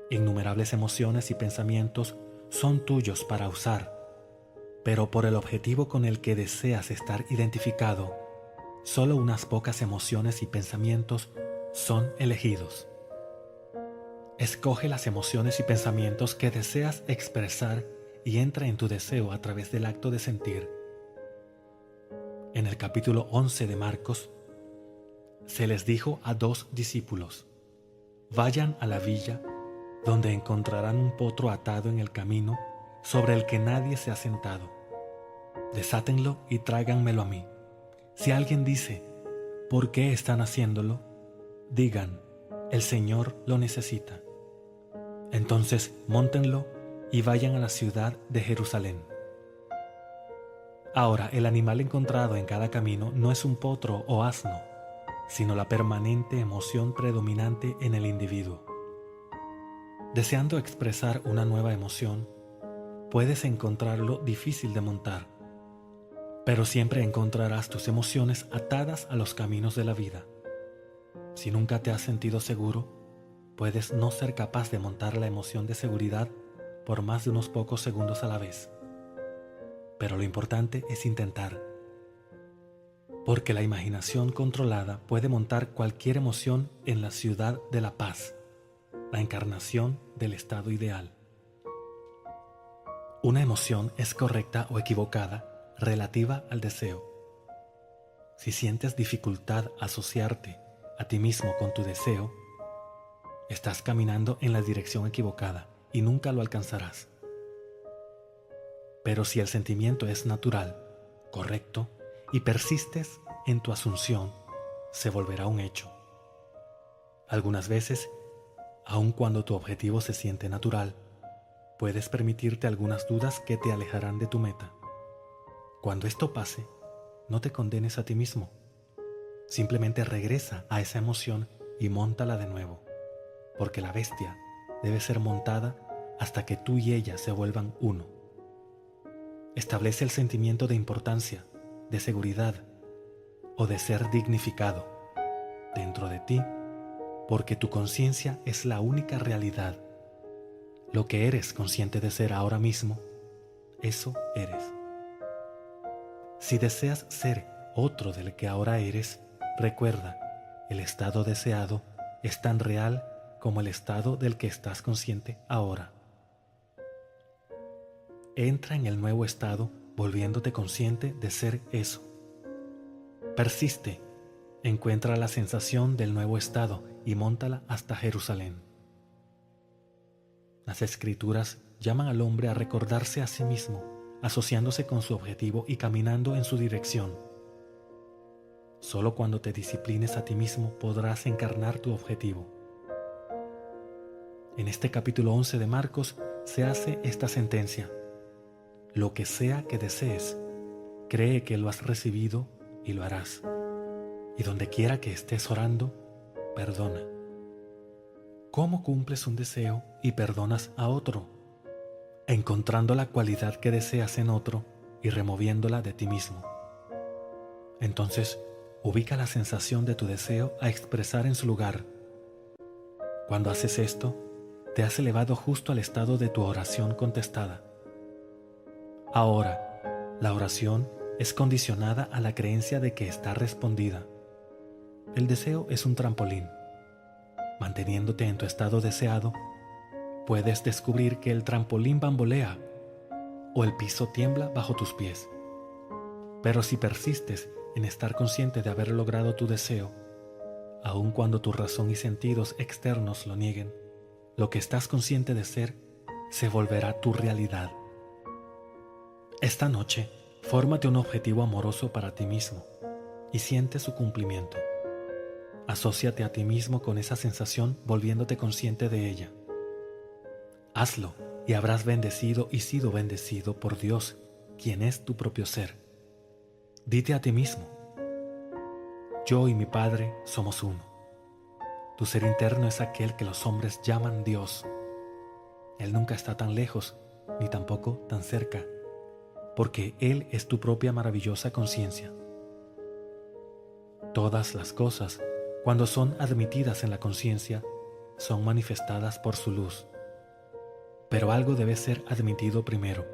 B: Innumerables emociones y pensamientos son tuyos para usar, pero por el objetivo con el que deseas estar identificado, solo unas pocas emociones y pensamientos son elegidos. Escoge las emociones y pensamientos que deseas expresar y entra en tu deseo a través del acto de sentir. En el capítulo 11 de Marcos, se les dijo a 2 discípulos: vayan a la villa, donde encontrarán un potro atado en el camino, sobre el que nadie se ha sentado. Desátenlo y tráiganmelo a mí. Si alguien dice: ¿por qué están haciéndolo?, digan: el Señor lo necesita. Entonces móntenlo y vayan a la ciudad de Jerusalén. Ahora, el animal encontrado en cada camino no es un potro o asno, sino la permanente emoción predominante en el individuo. Deseando expresar una nueva emoción, puedes encontrarlo difícil de montar, pero siempre encontrarás tus emociones atadas a los caminos de la vida. Si nunca te has sentido seguro, puedes no ser capaz de montar la emoción de seguridad por más de unos pocos segundos a la vez. Pero lo importante es intentar, porque la imaginación controlada puede montar cualquier emoción en la ciudad de la paz, la encarnación del estado ideal. Una emoción es correcta o equivocada relativa al deseo. Si sientes dificultad a asociarte a ti mismo con tu deseo, estás caminando en la dirección equivocada y nunca lo alcanzarás. Pero si el sentimiento es natural, correcto, y persistes en tu asunción, se volverá un hecho. Algunas veces, aun cuando tu objetivo se siente natural, puedes permitirte algunas dudas que te alejarán de tu meta. Cuando esto pase, no te condenes a ti mismo. Simplemente regresa a esa emoción y móntala de nuevo, porque la bestia debe ser montada hasta que tú y ella se vuelvan uno. Establece el sentimiento de importancia, de seguridad o de ser dignificado dentro de ti, porque tu conciencia es la única realidad. Lo que eres consciente de ser ahora mismo, eso eres. Si deseas ser otro del que ahora eres, recuerda, el estado deseado es tan real como el estado del que estás consciente ahora. Entra en el nuevo estado volviéndote consciente de ser eso. Persiste, encuentra la sensación del nuevo estado y móntala hasta Jerusalén. Las Escrituras llaman al hombre a recordarse a sí mismo, asociándose con su objetivo y caminando en su dirección. Solo cuando te disciplines a ti mismo podrás encarnar tu objetivo. En este capítulo 11 de Marcos se hace esta sentencia: lo que sea que desees, cree que lo has recibido y lo harás. Y donde quiera que estés orando, perdona. ¿Cómo cumples un deseo y perdonas a otro? Encontrando la cualidad que deseas en otro y removiéndola de ti mismo. Entonces, ubica la sensación de tu deseo a expresar en su lugar. Cuando haces esto, te has elevado justo al estado de tu oración contestada. Ahora, la oración es condicionada a la creencia de que está respondida. El deseo es un trampolín. Manteniéndote en tu estado deseado, puedes descubrir que el trampolín bambolea o el piso tiembla bajo tus pies. Pero si persistes en estar consciente de haber logrado tu deseo, aun cuando tu razón y sentidos externos lo nieguen, lo que estás consciente de ser se volverá tu realidad. Esta noche, fórmate un objetivo amoroso para ti mismo y siente su cumplimiento. Asóciate a ti mismo con esa sensación volviéndote consciente de ella. Hazlo y habrás bendecido y sido bendecido por Dios, quien es tu propio ser. Dite a ti mismo: yo y mi Padre somos uno. Tu ser interno es aquel que los hombres llaman Dios. Él nunca está tan lejos, ni tampoco tan cerca, porque Él es tu propia maravillosa conciencia. Todas las cosas, cuando son admitidas en la conciencia, son manifestadas por su luz. Pero algo debe ser admitido primero.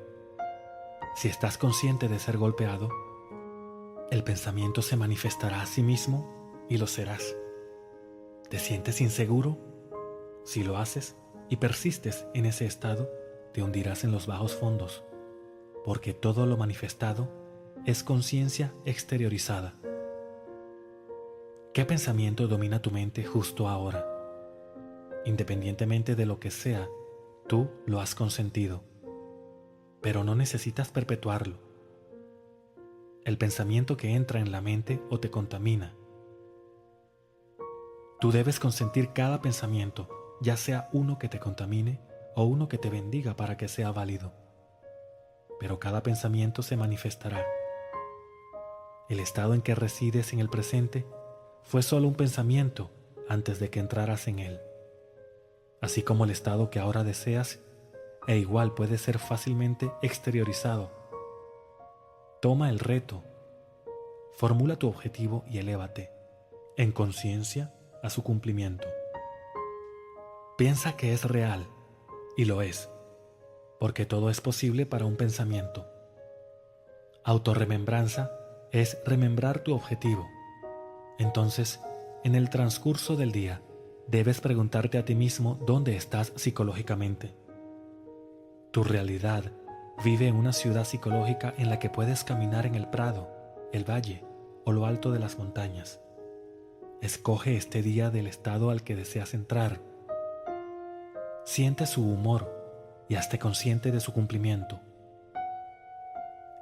B: Si estás consciente de ser golpeado, el pensamiento se manifestará a sí mismo y lo serás. ¿Te sientes inseguro? Si lo haces y persistes en ese estado, te hundirás en los bajos fondos, porque todo lo manifestado es conciencia exteriorizada. ¿Qué pensamiento domina tu mente justo ahora? Independientemente de lo que sea, tú lo has consentido, pero no necesitas perpetuarlo. El pensamiento que entra en la mente o te contamina. Tú debes consentir cada pensamiento, ya sea uno que te contamine o uno que te bendiga para que sea válido. Pero cada pensamiento se manifestará. El estado en que resides en el presente fue solo un pensamiento antes de que entraras en él. Así como el estado que ahora deseas, e igual puede ser fácilmente exteriorizado. Toma el reto, formula tu objetivo y elévate, en conciencia, a su cumplimiento. Piensa que es real, y lo es, porque todo es posible para un pensamiento. Autorremembranza es remembrar tu objetivo. Entonces, en el transcurso del día, debes preguntarte a ti mismo dónde estás psicológicamente. Tu realidad vive en una ciudad psicológica en la que puedes caminar en el prado, el valle o lo alto de las montañas. Escoge este día del estado al que deseas entrar. Siente su humor y hazte consciente de su cumplimiento.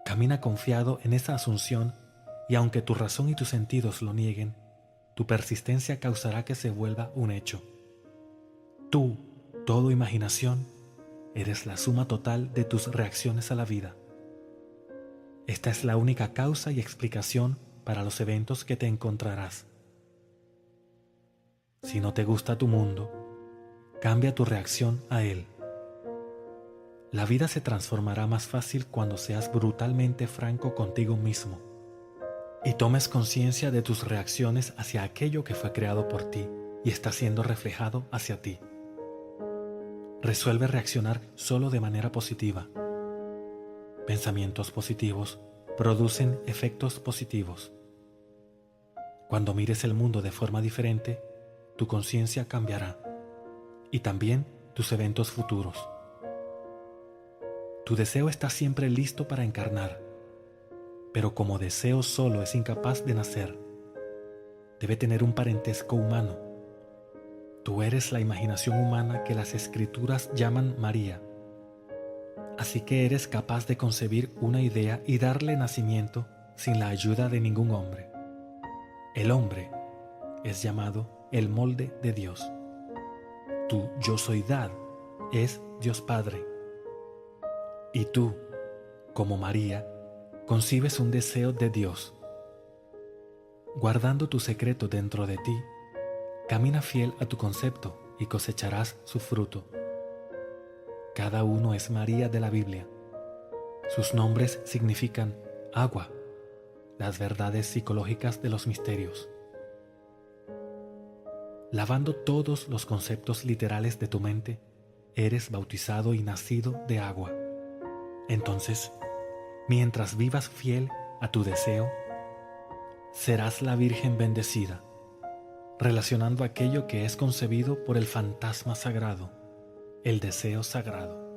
B: Camina confiado en esa asunción y aunque tu razón y tus sentidos lo nieguen, tu persistencia causará que se vuelva un hecho. Tú, todo imaginación, eres la suma total de tus reacciones a la vida. Esta es la única causa y explicación para los eventos que te encontrarás. Si no te gusta tu mundo, cambia tu reacción a él. La vida se transformará más fácil cuando seas brutalmente franco contigo mismo y tomes conciencia de tus reacciones hacia aquello que fue creado por ti y está siendo reflejado hacia ti. Resuelve reaccionar solo de manera positiva. Pensamientos positivos producen efectos positivos. Cuando mires el mundo de forma diferente, tu conciencia cambiará y también tus eventos futuros. Tu deseo está siempre listo para encarnar, pero como deseo solo es incapaz de nacer, debe tener un parentesco humano. Tú eres la imaginación humana que las escrituras llaman María, así que eres capaz de concebir una idea y darle nacimiento sin la ayuda de ningún hombre. El hombre es llamado el molde de Dios. Tu yo soidad es Dios Padre. Y tú, como María, concibes un deseo de Dios. Guardando tu secreto dentro de ti, camina fiel a tu concepto y cosecharás su fruto. Cada uno es María de la Biblia. Sus nombres significan agua, las verdades psicológicas de los misterios. Lavando todos los conceptos literales de tu mente, eres bautizado y nacido de agua. Entonces, mientras vivas fiel a tu deseo, serás la Virgen bendecida, relacionando aquello que es concebido por el fantasma sagrado, el deseo sagrado.